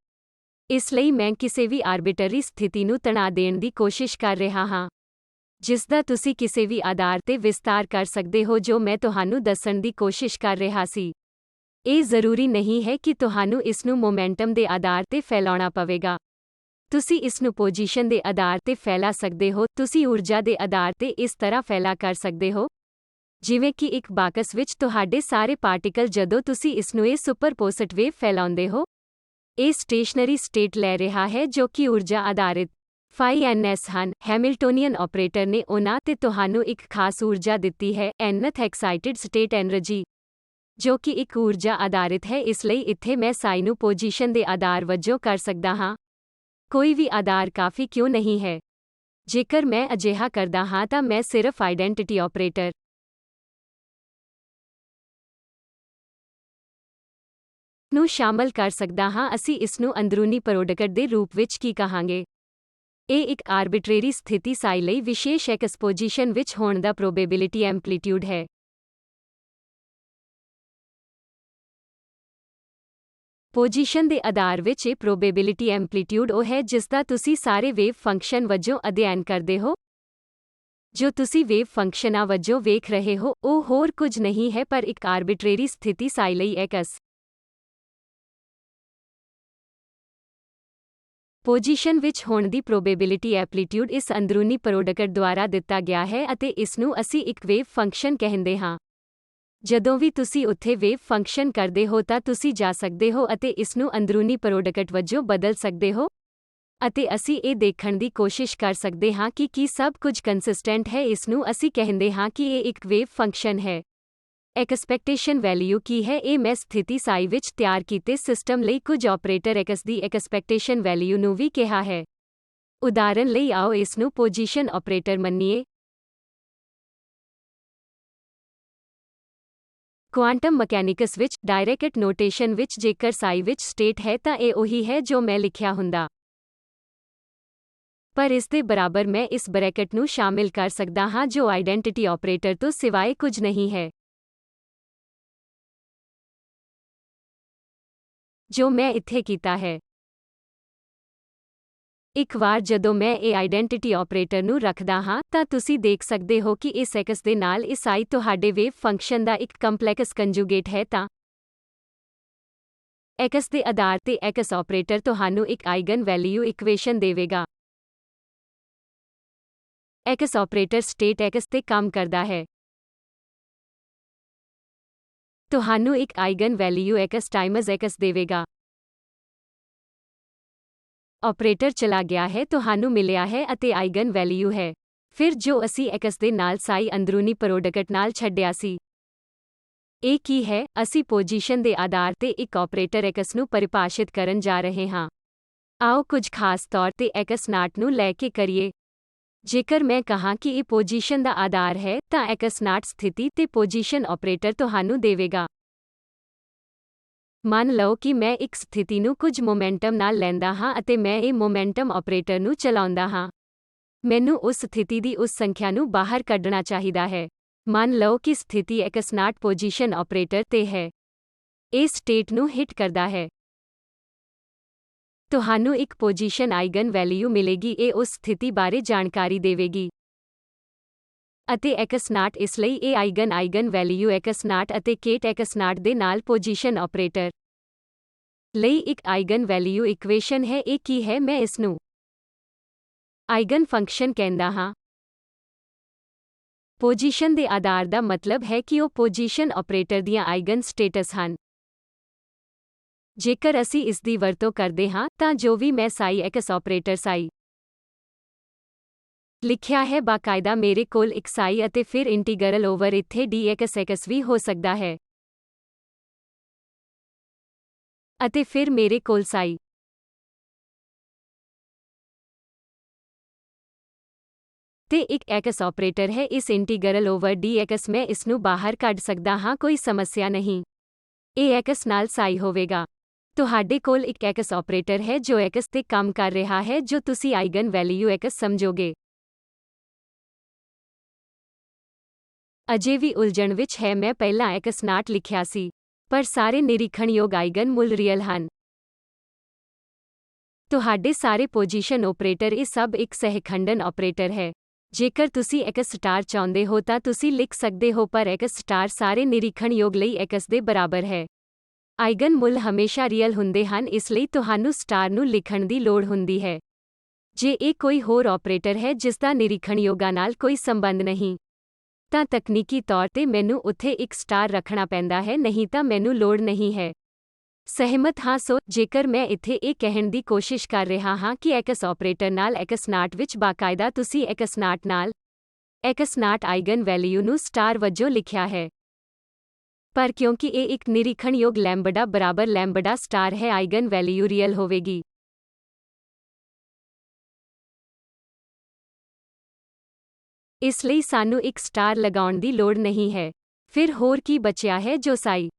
ਇਸ ਲਈ ਮੈਂ ਕਿਸੇ ਵੀ ਆਰਬਿਟਰੀ ਸਥਿਤੀ ਨੂੰ ਤਣਾ ਦੇਣ ਦੀ ਕੋਸ਼ਿਸ਼ ਕਰ ਰਿਹਾ ਹਾਂ ਜਿਸ ਦਾ ਤੁਸੀਂ ਕਿਸੇ ਵੀ ਆਧਾਰ ਤੇ ਵਿਸਤਾਰ ਕਰ ਸਕਦੇ ਹੋ ਜੋ ਮੈਂ ਤੁਹਾਨੂੰ ਦੱਸਣ ਦੀ ਕੋਸ਼ਿਸ਼ ਕਰ ਰਿਹਾ ਸੀ। ਇਹ ਜ਼ਰੂਰੀ ਨਹੀਂ ਹੈ ਕਿ ਤੁਹਾਨੂੰ ਇਸ ਨੂੰ ਮੋਮੈਂਟਮ ਦੇ ਆਧਾਰ ਤੇ ਫੈਲਾਉਣਾ ਪਵੇਗਾ। ਤੁਸੀਂ ਇਸ ਨੂੰ ਪੋਜੀਸ਼ਨ ਦੇ ਆਧਾਰ ਤੇ ਫੈਲਾ ਸਕਦੇ ਹੋ। ਤੁਸੀਂ ਊਰਜਾ ਦੇ ਆਧਾਰ ਤੇ ਇਸ ਤਰ੍ਹਾਂ ਫੈਲਾ ਕਰ ਸਕਦੇ ਹੋ ਜਿਵੇਂ ਕਿ ਇੱਕ ਬਾਕਸ ਵਿੱਚ ਤੁਹਾਡੇ ਸਾਰੇ ਪਾਰਟੀਕਲ ਜਦੋਂ ਤੁਸੀਂ ਇਸ ਨੂੰ ਇਹ ਸੁਪਰਪੋਜ਼ਿਟ ਵੇਵ ਫੈਲਾਉਂਦੇ ਹੋ। ਇਹ ਸਟੇਸ਼ਨਰੀ ਸਟੇਟ ਲੈ ਰਿਹਾ ਹੈ ਜੋ ਕਿ ਊਰਜਾ ਆਧਾਰਿਤ ਫਾਈ-ਐਨਐਸ ਹਨ। ਹੈਮਿਲਟੋਨੀਅਨ ਆਪਰੇਟਰ ਨੇ ਉਹਨਾਂ ਤੇ ਤੁਹਾਨੂੰ ਇੱਕ ਖਾਸ ਊਰਜਾ ਦਿੱਤੀ ਹੈ, nth ਐਕਸਾਈਟਿਡ ਸਟੇਟ ਐਨਰਜੀ, ਜੋ ਕਿ ਇੱਕ ਊਰਜਾ ਆਧਾਰਿਤ ਹੈ। ਇਸ ਲਈ ਇੱਥੇ ਮੈਂ ਸਾਈ ਨੂੰ ਪੋਜੀਸ਼ਨ ਦੇ ਆਧਾਰ ਵਜੋਂ ਕਰ ਸਕਦਾ ਹਾਂ। ਕੋਈ ਵੀ ਆਧਾਰ ਕਾਫੀ ਕਿਉਂ ਨਹੀਂ ਹੈ? ਜੇਕਰ ਮੈਂ ਅਜਿਹਾ ਕਰਦਾ ਹਾਂ ਤਾਂ ਮੈਂ ਸਿਰਫ ਆਈਡੈਂਟਿਟੀ ਆਪਰੇਟਰ ਨੂੰ ਸ਼ਾਮਲ ਕਰ ਸਕਦਾ ਹਾਂ। ਅਸੀਂ ਇਸ ਨੂੰ ਅੰਦਰੂਨੀ ਪ੍ਰੋਡਕਟ ਦੇ ਰੂਪ ਵਿੱਚ ਕੀ ਕਹਾਂਗੇ? ਇਹ ਇੱਕ ਆਰਬਿਟਰੇਰੀ ਸਥਿਤੀ ਸਾਈ ਲਈ ਵਿਸ਼ੇਸ਼ ਐਕਸ ਪੋਜੀਸ਼ਨ ਵਿੱਚ ਹੋਣ ਦਾ ਪ੍ਰੋਬੇਬਿਲਿਟੀ ਐਂਪਲੀਟਿਊਡ ਹੈ। ਪੋਜੀਸ਼ਨ ਦੇ ਆਧਾਰ ਵਿੱਚ ਇਹ ਪ੍ਰੋਬੇਬਿਲਿਟੀ ਐਂਪਲੀਟਿਊਡ ਉਹ ਹੈ ਜਿਸ ਦਾ ਤੁਸੀਂ ਸਾਰੇ ਵੇਵ ਫੰਕਸ਼ਨ ਵਜੋਂ ਅਧਿਐਨ ਕਰਦੇ ਹੋ। ਜੋ ਤੁਸੀਂ ਵੇਵ ਫੰਕਸ਼ਨਾਂ ਵਜੋਂ ਵੇਖ ਰਹੇ ਹੋ ਉਹ ਹੋਰ ਕੁਝ ਨਹੀਂ ਹੈ ਪਰ ਇੱਕ ਆਰਬਿਟਰੇਰੀ ਸਥਿਤੀ ਸਾਈ ਲਈ ਐਕਸ ਪੋਜੀਸ਼ਨ ਵਿੱਚ ਹੋਣ ਦੀ ਪ੍ਰੋਬੇਬਿਲਿਟੀ ਐਂਪਲੀਟਿਊਡ ਇਸ ਅੰਦਰੂਨੀ ਪ੍ਰੋਡਕਟ ਦੁਆਰਾ ਦਿੱਤਾ ਗਿਆ ਹੈ ਅਤੇ ਇਸ ਨੂੰ ਅਸੀਂ ਇੱਕ ਵੇਵ ਫੰਕਸ਼ਨ ਕਹਿੰਦੇ ਹਾਂ। ਜਦੋਂ ਵੀ ਤੁਸੀਂ ਉੱਥੇ ਵੇਵ ਫੰਕਸ਼ਨ ਕਰਦੇ ਹੋ ਤਾਂ ਤੁਸੀਂ ਜਾ ਸਕਦੇ ਹੋ ਅਤੇ ਇਸ ਨੂੰ ਅੰਦਰੂਨੀ ਪ੍ਰੋਡਕਟ ਵਜੋਂ ਬਦਲ ਸਕਦੇ ਹੋ ਅਤੇ ਅਸੀਂ ਇਹ ਦੇਖਣ ਦੀ ਕੋਸ਼ਿਸ਼ ਕਰ ਸਕਦੇ ਹਾਂ ਕਿ ਕੀ ਸਭ ਕੁਝ ਕੰਸਿਸਟੈਂਟ ਹੈ। ਇਸ ਨੂੰ ਅਸੀਂ ਕਹਿੰਦੇ ਹਾਂ ਕਿ ਇਹ ਇੱਕ ਵੇਵ ਫੰਕਸ਼ਨ ਹੈ। ਐਕਸਪੈਕਟੇਸ਼ਨ ਵੈਲਿਊ ਕੀ ਹੈ? ਇਹ ਮੈਂ ਸਥਿਤੀ ਸਾਈ ਵਿੱਚ ਤਿਆਰ ਕੀਤੇ ਸਿਸਟਮ ਲਈ ਕੁਝ ਆਪਰੇਟਰ ਐਕਸ ਦੀ ਐਕਸਪੈਕਟੇਸ਼ਨ ਵੈਲਿਊ ਨੂੰ ਵੀ ਕਿਹਾ ਹੈ। ਉਦਾਹਰਨ ਲਈ ਆਓ ਇਸ ਨੂੰ ਪੋਜੀਸ਼ਨ ਆਪਰੇਟਰ ਮੰਨੀਏ। ਕੁਆਂਟਮ ਮਕੈਨਿਕਸ ਵਿੱਚ ਡਾਇਰੈਕਟ ਨੋਟੇਸ਼ਨ ਵਿੱਚ ਜੇਕਰ ਸਾਈ ਵਿੱਚ ਸਟੇਟ ਹੈ ਤਾਂ ਇਹ ਉਹੀ ਹੈ ਜੋ ਮੈਂ ਲਿਖਿਆ ਹੁੰਦਾ। ਪਰ ਇਸ ਦੇ ਬਰਾਬਰ ਮੈਂ ਇਸ ਬ੍ਰੈਕਟ ਨੂੰ ਸ਼ਾਮਿਲ ਕਰ ਸਕਦਾ ਹਾਂ ਜੋ ਆਈਡੈਂਟਿਟੀ ਆਪਰੇਟਰ ਤੋਂ ਸਿਵਾਏ ਕੁਝ ਨਹੀਂ ਹੈ। ਜੋ ਮੈਂ ਇੱਥੇ ਕੀਤਾ ਹੈ। ਇੱਕ ਵਾਰ ਜਦੋਂ ਮੈਂ ਇਹ ਆਈਡੈਂਟਿਟੀ ਆਪਰੇਟਰ ਨੂੰ ਰੱਖਦਾ ਹਾਂ ਤਾਂ ਤੁਸੀਂ ਦੇਖ ਸਕਦੇ ਹੋ ਕਿ ਇਸ ਐਕਸ ਦੇ ਨਾਲ ਇਸ ਆਈ ਤੁਹਾਡੇ ਵੇਵ ਫੰਕਸ਼ਨ ਦਾ ਇੱਕ ਕੰਪਲੈਕਸ ਕੰਜੂਗੇਟ ਹੈ ਤਾਂ ਐਕਸ ਦੇ ਆਧਾਰ ਤੇ ਐਕਸ ਆਪਰੇਟਰ ਤੁਹਾਨੂੰ ਇੱਕ ਆਈਗਨ ਵੈਲਿਊ ਇਕੁਏਸ਼ਨ ਦੇਵੇਗਾ। ਐਕਸ ਆਪਰੇਟਰ ਸਟੇਟ ਐਕਸ ਤੇ ਕੰਮ ਕਰਦਾ ਹੈ। ਤੁਹਾਨੂੰ ਇੱਕ eigen value X Times X ਦੇਵੇਗਾ। ਆਪਰੇਟਰ ਚਲਾ ਗਿਆ ਹੈ, ਤੁਹਾਨੂੰ ਮਿਲਿਆ ਹੈ ਅਤੇ ਆਈਗਨ ਵੈਲਿਊ ਹੈ। ਫਿਰ ਜੋ ਅਸੀਂ ਐਕਸ ਦੇ ਨਾਲ ਸਾਈ ਅੰਦਰੂਨੀ ਪ੍ਰੋਡਕਟ ਨਾਲ ਛੱਡਿਆ ਸੀ। ਇਹ ਕੀ ਹੈ? ਅਸੀਂ ਪੋਜੀਸ਼ਨ ਦੇ ਆਧਾਰ ਤੇ ਇੱਕ ਆਪਰੇਟਰ ਐਕਸ ਨੂੰ ਪਰਿਭਾਸ਼ਿਤ ਕਰਨ ਜਾ ਰਹੇ ਹਾਂ। ਆਓ ਕੁਝ ਖਾਸ ਤੌਰ ਤੇ ਐਕਸ ਨਾਟ ਨੂੰ ਲੈ ਕੇ ਕਰੀਏ। ਜੇਕਰ ਮੈਂ ਕਹਾਂ ਕਿ ਇਹ ਪੋਜੀਸ਼ਨ ਦਾ ਆਧਾਰ ਹੈ ਤਾਂ ਐਕਸ ਨਾਟ ਸਥਿਤੀ ਤੇ ਪੋਜੀਸ਼ਨ ਆਪਰੇਟਰ ਤੁਹਾਨੂੰ ਦੇਵੇਗਾ। ਮੰਨ ਲਓ ਕਿ ਮੈਂ ਇੱਕ ਸਥਿਤੀ ਨੂੰ ਕੁਝ ਮੋਮੈਂਟਮ ਨਾਲ ਲੈਂਦਾ ਹਾਂ ਅਤੇ ਮੈਂ ਇਹ ਮੋਮੈਂਟਮ ਆਪਰੇਟਰ ਨੂੰ ਚਲਾਉਂਦਾ ਹਾਂ। ਮੈਨੂੰ ਉਸ ਸਥਿਤੀ ਦੀ ਉਸ ਸੰਖਿਆ ਨੂੰ ਬਾਹਰ ਕੱਢਣਾ ਚਾਹੀਦਾ ਹੈ। ਮੰਨ ਲਓ ਕਿ ਸਥਿਤੀ ਐਕਸ ਨਾਟ ਪੋਜੀਸ਼ਨ ਆਪਰੇਟਰ ਤੇ ਹੈ। ਇਹ ਸਟੇਟ ਨੂੰ ਹਿੱਟ ਕਰਦਾ ਹੈ। ਤੁਹਾਨੂੰ ਇੱਕ ਪੋਜੀਸ਼ਨ ਆਈਗਨ ਵੈਲਿਊ ਮਿਲੇਗੀ। ਇਹ ਉਸ ਸਥਿਤੀ ਬਾਰੇ ਜਾਣਕਾਰੀ ਦੇਵੇਗੀ। ਅਤੇ ਐਕਸ ਨਾਟ ਇਸ ਲਈ ਇਹ ਆਈਗਨ ਵੈਲਿਊ ਐਕਸ ਨਾਟ ਅਤੇ ਕੇਟ ਐਕਸ ਨਾਟ ਦੇ ਨਾਲ ਪੋਜੀਸ਼ਨ ਆਪਰੇਟਰ ਲਈ ਇੱਕ ਆਈਗਨ ਵੈਲਿਊ ਇਕੁਏਸ਼ਨ ਹੈ। ਇਹ ਕੀ ਹੈ? ਮੈਂ ਇਸ ਨੂੰ ਆਈਗਨ ਫੰਕਸ਼ਨ ਕਹਿੰਦਾ ਹਾਂ। ਪੋਜੀਸ਼ਨ ਦੇ ਆਧਾਰ ਦਾ ਮਤਲਬ ਹੈ ਕਿ ਉਹ ਪੋਜੀਸ਼ਨ ਆਪਰੇਟਰ ਦੀਆਂ ਆਈਗਨ ਸਟੇਟਸ ਹਨ। ਜੇਕਰ ਅਸੀਂ ਇਸ ਦੀ ਵਰਤੋਂ ਕਰਦੇ ਹਾਂ ਤਾਂ ਜੋ ਵੀ ਮੈਂ ਸਾਈ ਐਕਸ ਆਪਰੇਟਰ ਸਾਈ ਲਿਖਿਆ ਹੈ ਬਾਕਾਇਦਾ ਮੇਰੇ ਕੋਲ ਇੱਕ ਸਾਈ ਅਤੇ ਫਿਰ ਇੰਟੀਗਰਲ ਓਵਰ ਇੱਥੇ ਡੀ ਐਕਸ ਐਕਸ ਵੀ ਹੋ ਸਕਦਾ ਹੈ ਅਤੇ ਫਿਰ ਮੇਰੇ ਕੋਲ ਸਾਈ ਤੇ ਇੱਕ ਐਕਸ ਆਪਰੇਟਰ ਹੈ। ਇਸ ਇੰਟੀਗਰਲ ਓਵਰ ਡੀ ਐਕਸ ਮੈਂ ਇਸ ਨੂੰ ਬਾਹਰ ਕੱਢ ਸਕਦਾ ਹਾਂ, ਕੋਈ ਸਮੱਸਿਆ ਨਹੀਂ। ਇਹ ਐਕਸ ਨਾਲ ਸਾਈ ਹੋਵੇਗਾ। ਤੁਹਾਡੇ ਕੋਲ ਇੱਕ ਐਕਸ ਆਪਰੇਟਰ ਹੈ ਜੋ ਐਕਸ ਤੇ ਕੰਮ ਕਰ ਰਿਹਾ ਹੈ ਜੋ ਤੁਸੀਂ ਆਈਗਨ ਵੈਲਿਊ ਐਕਸ ਸਮਝੋਗੇ। ਅਜੇ ਵੀ ਉਲਝਣ ਵਿੱਚ ਹੈ। ਮੈਂ ਪਹਿਲਾਂ ਐਕਸ ਨਾਟ ਲਿਖਿਆ ਸੀ ਪਰ ਸਾਰੇ ਨਿਰੀਖਣਯੋਗ ਆਈਗਨ ਮੁੱਲ ਰੀਅਲ ਹਨ। ਤੁਹਾਡੇ ਸਾਰੇ ਪੋਜੀਸ਼ਨ ਆਪਰੇਟਰ ਇਹ ਸਭ ਇੱਕ ਸਹਿਖੰਡਨ ਆਪਰੇਟਰ ਹੈ। ਜੇਕਰ ਤੁਸੀਂ ਐਕਸ ਸਟਾਰ ਚਾਹੁੰਦੇ ਹੋ ਤਾਂ ਤੁਸੀਂ ਲਿਖ ਸਕਦੇ ਹੋ ਪਰ ਐਕਸ ਸਟਾਰ ਸਾਰੇ ਨਿਰੀਖਣਯੋਗ ਲਈ ਐਕਸ ਦੇ ਬਰਾਬਰ ਹੈ। ਆਈਗਨ ਮੁੱਲ ਹਮੇਸ਼ਾ ਰੀਅਲ ਹੁੰਦੇ ਹਨ, ਇਸ ਲਈ ਤੁਹਾਨੂੰ ਸਟਾਰ ਨੂੰ ਲਿਖਣ ਦੀ ਲੋੜ ਹੁੰਦੀ ਹੈ। ਜੇ ਇਹ ਕੋਈ ਹੋਰ ਆਪਰੇਟਰ ਹੈ ਜਿਸ ਦਾ ਨਿਰੀਖਣਯੋਗਾਂ ਨਾਲ ਕੋਈ ਸੰਬੰਧ ਨਹੀਂ ਤਾਂ ਤਕਨੀਕੀ ਤੌਰ ਤੇ ਮੈਨੂੰ ਉੱਥੇ ਇੱਕ ਸਟਾਰ ਰੱਖਣਾ ਪੈਂਦਾ ਹੈ, ਨਹੀਂ ਤਾਂ ਮੈਨੂੰ ਲੋੜ ਨਹੀਂ ਹੈ। ਸਹਿਮਤ ਹਾਂ। ਸੋ ਜੇਕਰ ਮੈਂ ਇੱਥੇ ਇਹ ਕਹਿਣ ਦੀ ਕੋਸ਼ਿਸ਼ ਕਰ ਰਿਹਾ ਹਾਂ ਕਿ ਐਕਸ ਆਪਰੇਟਰ ਨਾਲ ਐਕਸ0 ਵਿੱਚ ਬਾਕਾਇਦਾ ਤੁਸੀਂ ਐਕਸ0 ਨਾਲ ਐਕਸ0 ਆਈਗਨ ਵੈਲਿਊ ਨੂੰ ਸਟਾਰ ਵਜੋਂ ਲਿਖਿਆ ਹੈ। ਪਰ ਕਿਉਂਕਿ ਇਹ ਇੱਕ ਨਿਰੀਖਣਯੋਗ ਲੈਂਬਡਾ ਬਰਾਬਰ ਲੈਂਬਡਾ ਸਟਾਰ ਹੈ, ਆਈਗਨ ਵੈਲਿਊ ਰੀਅਲ ਹੋਵੇਗੀ। ਇਸ ਲਈ ਸਾਨੂੰ ਇੱਕ ਸਟਾਰ ਲਗਾਉਣ ਦੀ ਲੋੜ ਨਹੀਂ ਹੈ। ਫਿਰ ਹੋਰ ਕੀ ਬਚਿਆ ਹੈ ਜੋ ਸਾਈ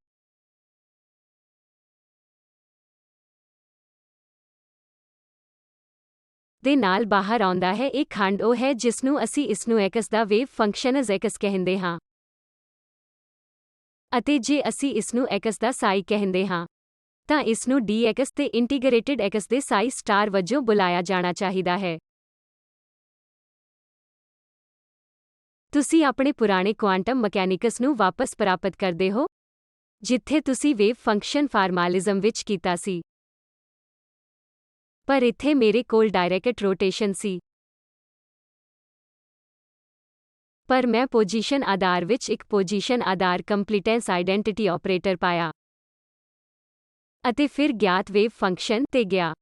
ਦੇ ਨਾਲ ਬਾਹਰ ਆਉਂਦਾ ਹੈ। ਇਹ ਖੰਡ ਉਹ ਹੈ ਜਿਸ ਨੂੰ ਅਸੀਂ ਇਸਨੂੰ ਐਕਸ ਦਾ ਵੇਵ ਫੰਕਸ਼ਨ ਐਕਸ ਕਹਿੰਦੇ ਹਾਂ। ਅਤੇ ਜੇ ਅਸੀਂ ਇਸਨੂੰ ਐਕਸ ਦਾ ਸਾਈ ਕਹਿੰਦੇ ਹਾਂ ਤਾਂ ਇਸਨੂੰ dx ਤੇ ਇੰਟੀਗਰੇਟਿਡ ਐਕਸ ਦੇ ਸਾਈ ਸਟਾਰ ਵਜੋਂ ਬੁਲਾਇਆ ਜਾਣਾ ਚਾਹੀਦਾ ਹੈ। ਤੁਸੀਂ ਆਪਣੇ ਪੁਰਾਣੇ ਕੁਆਂਟਮ ਮਕੈਨਿਕਸ ਨੂੰ ਵਾਪਸ ਪ੍ਰਾਪਤ ਕਰਦੇ ਹੋ, ਜਿੱਥੇ ਤੁਸੀਂ ਵੇਵ ਫੰਕਸ਼ਨ ਫਾਰਮਾਲਿਜ਼ਮ ਵਿੱਚ ਕੀਤਾ ਸੀ। ਪਰ ਇੱਥੇ ਮੇਰੇ ਕੋਲ ਡਾਇਰੈਕਟ ਰੋਟੇਸ਼ਨ ਸੀ। ਪਰ ਮੈਂ ਪੋਜੀਸ਼ਨ ਆਧਾਰ ਵਿੱਚ ਇੱਕ ਪੋਜੀਸ਼ਨ ਆਧਾਰ ਕੰਪਲੀਟੈਂਸ ਆਈਡੈਂਟਿਟੀ ਆਪਰੇਟਰ ਪਾਇਆ ਅਤੇ ਫਿਰ ਗਿਆਤ ਵੇਵ ਫੰਕਸ਼ਨ ਤੇ ਗਿਆ।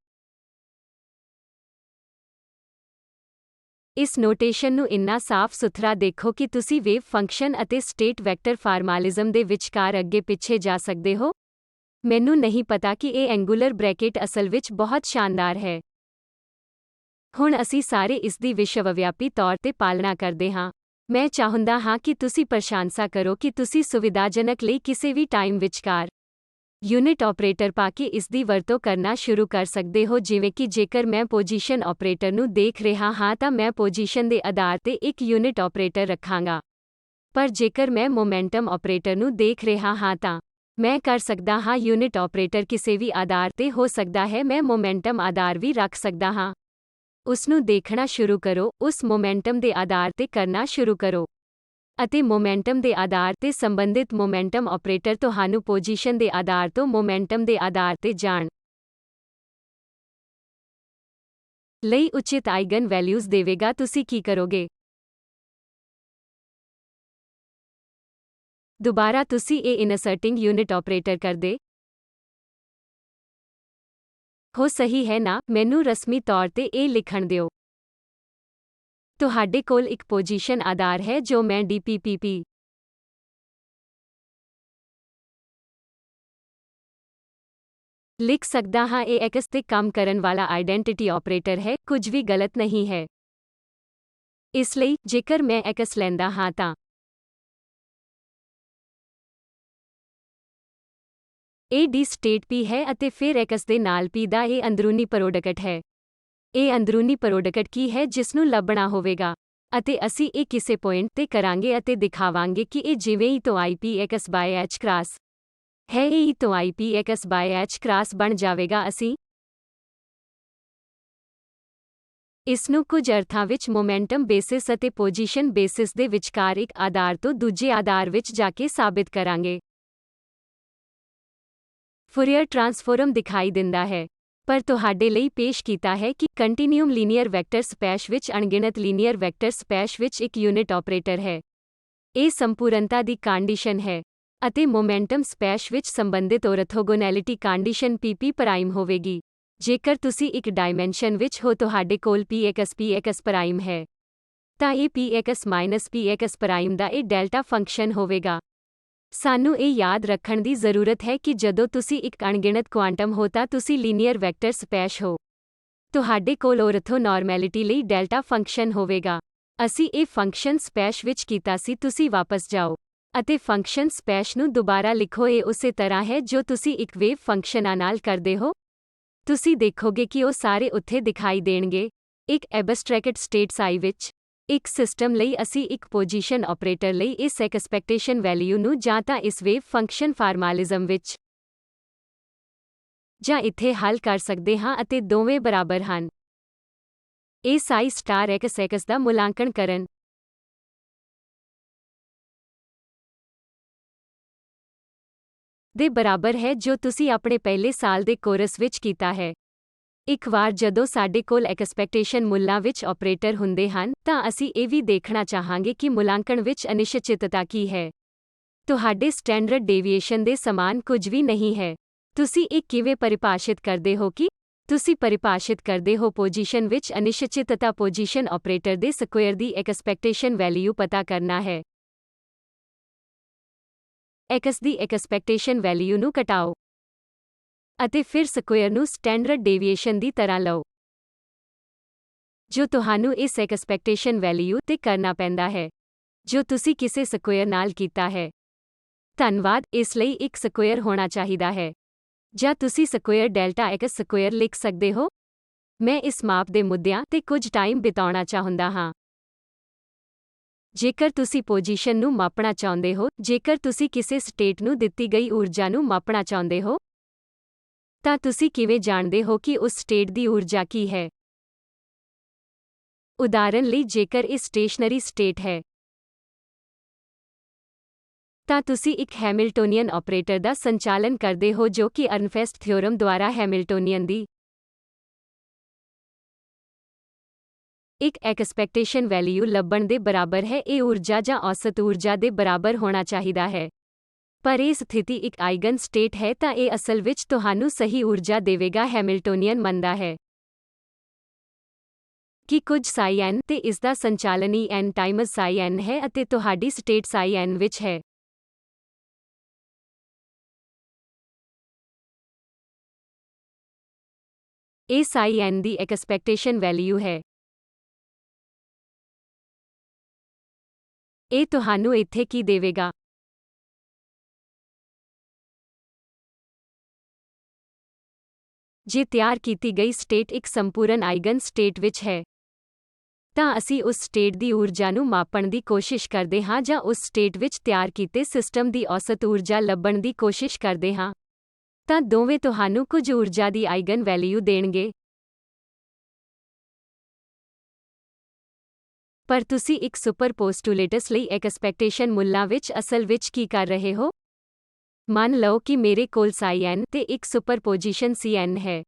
ਇਸ ਨੋਟੇਸ਼ਨ ਨੂੰ ਇੰਨਾ ਸਾਫ਼ ਸੁਥਰਾ ਦੇਖੋ ਕਿ ਤੁਸੀਂ ਵੇਵ ਫੰਕਸ਼ਨ ਅਤੇ ਸਟੇਟ ਵੈਕਟਰ ਫਾਰਮਾਲਿਜ਼ਮ ਦੇ ਵਿਚਕਾਰ ਅੱਗੇ ਪਿੱਛੇ ਜਾ ਸਕਦੇ ਹੋ। ਮੈਨੂੰ ਨਹੀਂ ਪਤਾ ਕਿ ਇਹ ਐਂਗੂਲਰ ਬ੍ਰੈਕਟ ਅਸਲ ਵਿੱਚ ਬਹੁਤ ਸ਼ਾਨਦਾਰ ਹੈ। ਹੁਣ ਅਸੀਂ ਸਾਰੇ ਇਸ ਦੀ ਵਿਸ਼ਵਵਿਆਪੀ ਤੌਰ ਤੇ ਪਾਲਣਾ ਕਰਦੇ ਹਾਂ। ਮੈਂ ਚਾਹੁੰਦਾ ਹਾਂ ਕਿ ਤੁਸੀਂ ਪ੍ਰਸ਼ੰਸਾ ਕਰੋ ਕਿ ਤੁਸੀਂ ਸੁਵਿਧਾਜਨਕ ਲਈ ਕਿਸੇ ਵੀ ਟਾਈਮ ਵਿਚਕਾਰ ਯੂਨਿਟ ਆਪਰੇਟਰ ਪਾ ਕੇ ਇਸ ਦੀ ਵਰਤੋਂ ਕਰਨਾ ਸ਼ੁਰੂ ਕਰ ਸਕਦੇ ਹੋ। ਜਿਵੇਂ ਕਿ ਜੇਕਰ ਮੈਂ ਪੋਜੀਸ਼ਨ ਆਪਰੇਟਰ ਨੂੰ ਦੇਖ ਰਿਹਾ ਹਾਂ ਤਾਂ ਮੈਂ ਪੋਜੀਸ਼ਨ ਦੇ ਆਧਾਰ ਤੇ ਇੱਕ ਯੂਨਿਟ ਆਪਰੇਟਰ ਰੱਖਾਂਗਾ। ਪਰ ਜੇਕਰ ਮੈਂ ਮੋਮੈਂਟਮ ਆਪਰੇਟਰ ਨੂੰ ਦੇਖ ਰਿਹਾ ਹਾਂ ਤਾਂ ਮੈਂ ਕਰ ਸਕਦਾ ਹਾਂ ਯੂਨਿਟ ਆਪਰੇਟਰ ਕਿਸੇ ਵੀ ਆਧਾਰ ਤੇ ਹੋ ਸਕਦਾ ਹੈ। ਮੈਂ ਮੋਮੈਂਟਮ ਆਧਾਰ ਵੀ ਰੱਖ ਸਕਦਾ ਹਾਂ। ਉਸ ਨੂੰ ਦੇਖਣਾ ਸ਼ੁਰੂ ਕਰੋ, ਉਸ ਮੋਮੈਂਟਮ ਦੇ ਆਧਾਰ ਤੇ ਕਰਨਾ ਸ਼ੁਰੂ ਕਰੋ ਅਤੇ ਮੋਮੈਂਟਮ ਦੇ ਆਧਾਰ ਤੇ ਸੰਬੰਧਿਤ ਮੋਮੈਂਟਮ ਆਪਰੇਟਰ ਤੁਹਾਨੂੰ ਪੋਜੀਸ਼ਨ ਦੇ ਆਧਾਰ ਤੋਂ ਮੋਮੈਂਟਮ ਦੇ ਆਧਾਰ ਤੇ ਜਾਣ ਲਈ ਉਚਿਤ ਆਈਗਨ ਵੈਲਿਊਜ਼ ਦੇਵੇਗਾ। ਤੁਸੀਂ ਕੀ ਕਰੋਗੇ? ਦੁਬਾਰਾ ਤੁਸੀਂ ਇਹ ਇਨਸਰਟਿੰਗ ਯੂਨਿਟ ਆਪਰੇਟਰ ਕਰਦੇ ਹੋ, ਸਹੀ ਹੈ ਨਾ? ਮੈਨੂੰ ਰਸਮੀ ਤੌਰ ਤੇ ਇਹ ਲਿਖਣ ਦਿਓ। ਤੁਹਾਡੇ ਕੋਲ ਇੱਕ ਪੋਜੀਸ਼ਨ ਆਧਾਰ ਹੈ ਜੋ ਮੈਂ DPPP ਲਿਖ ਸਕਦਾ ਹਾਂ। ਇਹ ਐਕਸ ਤੇ ਕੰਮ ਕਰਨ ਵਾਲਾ ਆਈਡੈਂਟਿਟੀ ਆਪਰੇਟਰ ਹੈ, ਕੁਝ ਵੀ ਗਲਤ ਨਹੀਂ ਹੈ। ਇਸ ਲਈ ਜੇਕਰ ਮੈਂ ਐਕਸ ਲੈਂਦਾ ਹਾਂ ਤਾਂ ਇਹ ਡੀ ਸਟੇਟ P ਹੈ ਅਤੇ ਫਿਰ ਐਕਸ ਦੇ ਨਾਲ P ਦਾ ਇਹ ਅੰਦਰੂਨੀ ਪ੍ਰੋਡਕਟ ਹੈ। ਇਹ ਅੰਦਰੂਨੀ ਪ੍ਰੋਡਕਟ ਕੀ ਹੈ ਜਿਸ ਨੂੰ ਲੱਭਣਾ ਹੋਵੇਗਾ ਅਤੇ ਅਸੀਂ ਇਹ ਕਿਸੇ ਪੁਆਇੰਟ ਤੇ ਕਰਾਂਗੇ ਅਤੇ ਦਿਖਾਵਾਂਗੇ ਕਿ ਇਹ ਜਿਵੇਂ E ਤੋਂ IPX by H ਕ੍ਰਾਸ ਹੈ, ਇਹ E ਤੋਂ IPX by H ਕ੍ਰਾਸ ਬਣ ਜਾਵੇਗਾ। ਅਸੀਂ ਇਸ ਨੂੰ ਕੁਝ ਅਰਥਾਂ ਵਿੱਚ ਮੋਮੈਂਟਮ ਬੇਸਿਸ ਅਤੇ ਪੋਜੀਸ਼ਨ ਬੇਸਿਸ ਦੇ ਵਿਚਕਾਰ ਇੱਕ ਆਧਾਰ ਤੋਂ ਦੂਜੇ ਆਧਾਰ ਵਿੱਚ ਜਾ ਕੇ ਸਾਬਿਤ ਕਰਾਂਗੇ। ਫੋਰੀਅਰ ਟ੍ਰਾਂਸਫਾਰਮ ਦਿਖਾਈ ਦਿੰਦਾ ਹੈ, ਪਰ ਤੁਹਾਡੇ ਲਈ ਪੇਸ਼ ਕੀਤਾ ਹੈ ਕਿ ਕੰਟੀਨਿਊਮ ਲੀਨੀਅਰ ਵੈਕਟਰ ਸਪੇਸ ਵਿੱਚ ਅਣਗਿਣਤ ਲੀਨੀਅਰ ਵੈਕਟਰ ਸਪੇਸ ਵਿੱਚ ਇੱਕ ਯੂਨਿਟ ਆਪਰੇਟਰ ਹੈ। ਇਹ ਸੰਪੂਰਨਤਾ ਦੀ ਕੰਡੀਸ਼ਨ ਹੈ ਅਤੇ ਮੋਮੈਂਟਮ ਸਪੇਸ ਵਿੱਚ ਸੰਬੰਧਿਤ ਔਰਥੋਗੋਨੈਲਿਟੀ ਕੰਡੀਸ਼ਨ PP ਪ੍ਰਾਈਮ ਹੋਵੇਗੀ। ਜੇਕਰ ਤੁਸੀਂ ਇੱਕ ਡਾਇਮੈਂਸ਼ਨ ਵਿੱਚ ਹੋ, ਤੁਹਾਡੇ ਕੋਲ PX ਪ੍ਰਾਈਮ ਹੈ ਤਾਂ ਇਹ PX ਪ੍ਰਾਈਮ ਦਾ ਇਹ ਡੈਲਟਾ ਫੰਕਸ਼ਨ ਹੋਵੇਗਾ। ਸਾਨੂੰ ਇਹ ਯਾਦ ਰੱਖਣ ਦੀ ਜ਼ਰੂਰਤ ਹੈ ਕਿ ਜਦੋਂ ਤੁਸੀਂ ਇੱਕ ਅਣਗਿਣਤ ਕੁਆਂਟਮ ਹੋ ਤਾਂ ਤੁਸੀਂ ਲੀਨੀਅਰ ਵੈਕਟਰ ਸਪੇਸ ਹੋ। ਤੁਹਾਡੇ ਕੋਲ ਔਰਥੋਨੋਰਮੈਲਿਟੀ ਲਈ ਡੈਲਟਾ ਫੰਕਸ਼ਨ ਹੋਵੇਗਾ। ਅਸੀਂ ਇਹ ਫੰਕਸ਼ਨ ਸਪੇਸ ਵਿੱਚ ਕੀਤਾ ਸੀ। ਤੁਸੀਂ ਵਾਪਸ ਜਾਓ ਅਤੇ ਫੰਕਸ਼ਨ ਸਪੇਸ ਨੂੰ ਦੁਬਾਰਾ ਲਿਖੋ। ਇਹ ਉਸੇ ਤਰ੍ਹਾਂ ਹੈ ਜੋ ਤੁਸੀਂ ਇੱਕ ਵੇਵ ਫੰਕਸ਼ਨਾਂ ਨਾਲ ਕਰਦੇ ਹੋ। ਤੁਸੀਂ ਦੇਖੋਗੇ ਕਿ ਉਹ ਸਾਰੇ ਉੱਥੇ ਦਿਖਾਈ ਦੇਣਗੇ। ਇੱਕ ਐਬਸਟਰੈਕਟ ਸਟੇਟ ਸਾਈ ਵਿੱਚ ਇੱਕ ਸਿਸਟਮ ਲਈ ਅਸੀਂ ਇੱਕ ਪੋਜੀਸ਼ਨ ਆਪਰੇਟਰ ਲਈ ਇਸ ਐਕਸਪੈਕਟੇਸ਼ਨ ਵੈਲਿਊ ਨੂੰ ਜਾਂ ਤਾਂ ਇਸ ਵੇਵ ਫੰਕਸ਼ਨ ਫਾਰਮਾਲਿਜ਼ਮ ਵਿੱਚ ਜਾਂ ਇੱਥੇ ਹੱਲ ਕਰ ਸਕਦੇ ਹਾਂ ਅਤੇ ਦੋਵੇਂ ਬਰਾਬਰ ਹਨ। ਇਹ ਸਾਈ ਸਟਾਰ x ਦਾ ਮੁਲਾਂਕਣ ਕਰਨ ਦੇ ਬਰਾਬਰ ਹੈ ਜੋ ਤੁਸੀਂ ਆਪਣੇ ਪਹਿਲੇ ਸਾਲ ਦੇ ਕੋਰਸ ਵਿੱਚ ਕੀਤਾ ਹੈ। ਇੱਕ ਵਾਰ ਜਦੋਂ ਸਾਡੇ ਕੋਲ ਐਕਸਪੈਕਟੇਸ਼ਨ ਮੁੱਲਾਂ ਵਿੱਚ ਆਪਰੇਟਰ ਹੁੰਦੇ ਹਨ, ਤਾਂ ਅਸੀਂ ਇਹ ਵੀ ਦੇਖਣਾ ਚਾਹਾਂਗੇ ਕਿ ਮੁਲਾਂਕਣ ਵਿੱਚ ਅਨਿਸ਼ਚਿਤਤਾ ਕੀ ਹੈ। ਤੁਹਾਡੇ ਸਟੈਂਡਰਡ ਡੇਵੀਏਸ਼ਨ ਦੇ ਸਮਾਨ ਕੁਝ ਵੀ ਨਹੀਂ ਹੈ। ਤੁਸੀਂ ਇਹ ਕਿਵੇਂ ਪਰਿਭਾਸ਼ਿਤ ਕਰਦੇ ਹੋ ਕਿ ਤੁਸੀਂ ਪਰਿਭਾਸ਼ਿਤ ਕਰਦੇ ਹੋ ਪੋਜੀਸ਼ਨ ਵਿੱਚ ਅਨਿਸ਼ਚਿਤਤਾ ਪੋਜੀਸ਼ਨ ਆਪਰੇਟਰ ਦੇ ਸਕੁਏਅਰ ਦੀ ਐਕਸਪੈਕਟੇਸ਼ਨ ਵੈਲਿਊ ਪਤਾ ਕਰਨਾ ਹੈ। x ਦੀ ਐਕਸਪੈਕਟੇਸ਼ਨ ਵੈਲਿਊ ਨੂੰ ਘਟਾਓ ਅਤੇ ਫਿਰ ਸਕੁਏਅਰ ਨੂੰ ਸਟੈਂਡਰਡ ਡੇਵੀਏਸ਼ਨ ਦੀ ਤਰ੍ਹਾਂ ਲਓ, ਜੋ ਤੁਹਾਨੂੰ ਇਸ ਐਕਸਪੈਕਟੇਸ਼ਨ ਵੈਲਿਊ ਤੇ ਕਰਨਾ ਪੈਂਦਾ ਹੈ, ਜੋ ਤੁਸੀਂ ਕਿਸੇ ਸਕੁਏਅਰ ਨਾਲ ਕੀਤਾ ਹੈ। ਧੰਨਵਾਦ। ਇਸ ਲਈ ਇੱਕ ਸਕੁਏਅਰ ਹੋਣਾ ਚਾਹੀਦਾ ਹੈ, ਜਾਂ ਤੁਸੀਂ ਸਕੁਏਅਰ ਡੈਲਟਾ x ਸਕੁਏਅਰ ਲਿਖ ਸਕਦੇ ਹੋ। ਮੈਂ ਇਸ ਮਾਪ ਦੇ ਮੁੱਦਿਆਂ ਤੇ ਕੁਝ ਟਾਈਮ ਬਿਤਾਉਣਾ ਚਾਹੁੰਦਾ ਹਾਂ। ਜੇਕਰ ਤੁਸੀਂ ਪੋਜੀਸ਼ਨ ਨੂੰ ਮਾਪਣਾ ਚਾਹੁੰਦੇ ਹੋ, ਜੇਕਰ ਤੁਸੀਂ ਕਿਸੇ ਸਟੇਟ ਨੂੰ ਦਿੱਤੀ ਗਈ ਊਰਜਾ ਨੂੰ ਮਾਪਣਾ ਚਾਹੁੰਦੇ ਹੋ, ਤਾਂ ਤੁਸੀਂ ਕਿਵੇਂ ਜਾਣਦੇ ਹੋ ਕਿ ਉਸ ਸਟੇਟ ਦੀ ਊਰਜਾ ਕੀ ਹੈ? ਉਦਾਹਰਨ ਲਈ, ਜੇਕਰ ਇਹ ਸਟੇਸ਼ਨਰੀ ਸਟੇਟ ਹੈ, ਤਾਂ ਤੁਸੀਂ ਇੱਕ ਹੈਮਿਲਟੋਨੀਅਨ ਆਪਰੇਟਰ ਦਾ ਸੰਚਾਲਨ ਕਰਦੇ ਹੋ ਜੋ ਕਿ ਅਰਨਫੈਸਟ ਥਿਓਰਮ ਦੁਆਰਾ ਹੈਮਿਲਟੋਨੀਅਨ ਦੀ ਇੱਕ ਐਕਸਪੈਕਟੇਸ਼ਨ ਵੈਲਿਊ ਲੱਭਣ ਦੇ ਬਰਾਬਰ ਹੈ। ਇਹ ਊਰਜਾ ਜਾਂ ਔਸਤ ਊਰਜਾ ਦੇ ਬਰਾਬਰ ਹੋਣਾ ਚਾਹੀਦਾ ਹੈ। ਪਰ ਇਹ ਸਥਿਤੀ ਇੱਕ ਆਈਗਨ ਸਟੇਟ ਹੈ, ਤਾਂ ਇਹ ਅਸਲ ਵਿੱਚ ਤੁਹਾਨੂੰ ਸਹੀ ਊਰਜਾ ਦੇਵੇਗਾ। ਹੈਮਿਲਟੋਨੀਅਨ ਮੰਨਦਾ ਹੈ ਕਿ ਕੁਝ ਸਾਈ n ਤੇ ਇਸ ਦਾ ਸੰਚਾਲਨ E n ਟਾਈਮਜ਼ ਸਾਈ n ਹੈ ਅਤੇ ਤੁਹਾਡੀ ਸਟੇਟ ਸਾਈ n ਵਿੱਚ ਹੈ। ਇਹ ਸਾਈ n ਦੀ ਐਕਸਪੈਕਟੇਸ਼ਨ ਵੈਲਿਊ ਹੈ। ਇਹ ਤੁਹਾਨੂੰ ਇੱਥੇ ਕੀ ਦੇਵੇਗਾ? ਜੇ ਤਿਆਰ ਕੀਤੀ ਗਈ ਸਟੇਟ ਇੱਕ ਸੰਪੂਰਨ ਆਈਗਨ ਸਟੇਟ ਵਿੱਚ ਹੈ, ਤਾਂ ਅਸੀਂ ਉਸ ਸਟੇਟ ਦੀ ਊਰਜਾ ਨੂੰ ਮਾਪਣ ਦੀ ਕੋਸ਼ਿਸ਼ ਕਰਦੇ ਹਾਂ ਜਾਂ ਉਸ ਸਟੇਟ ਵਿੱਚ ਤਿਆਰ ਕੀਤੇ ਸਿਸਟਮ ਦੀ ਔਸਤ ਊਰਜਾ ਲੱਭਣ ਦੀ ਕੋਸ਼ਿਸ਼ ਕਰਦੇ ਹਾਂ। ਤਾਂ ਦੋਵੇਂ ਤੁਹਾਨੂੰ ਕੁਝ ਊਰਜਾ ਦੀ ਆਈਗਨ ਵੈਲਿਊ ਦੇਣਗੇ। ਪਰ ਤੁਸੀਂ ਇੱਕ ਸੁਪਰਪੋਸਟੂਲੇਟਸ ਲਈ ਐਕਸਪੈਕਟੇਸ਼ਨ ਮੁੱਲਾਂ ਵਿੱਚ ਅਸਲ ਵਿੱਚ ਕੀ ਕਰ ਰਹੇ ਹੋ? ਮੰਨ ਲਓ ਕਿ ਮੇਰੇ ਕੋਲ ਸਾਈ n ਤੇ ਇੱਕ ਸੁਪਰਪੋਜੀਸ਼ਨ ਸੀ n ਹੈ,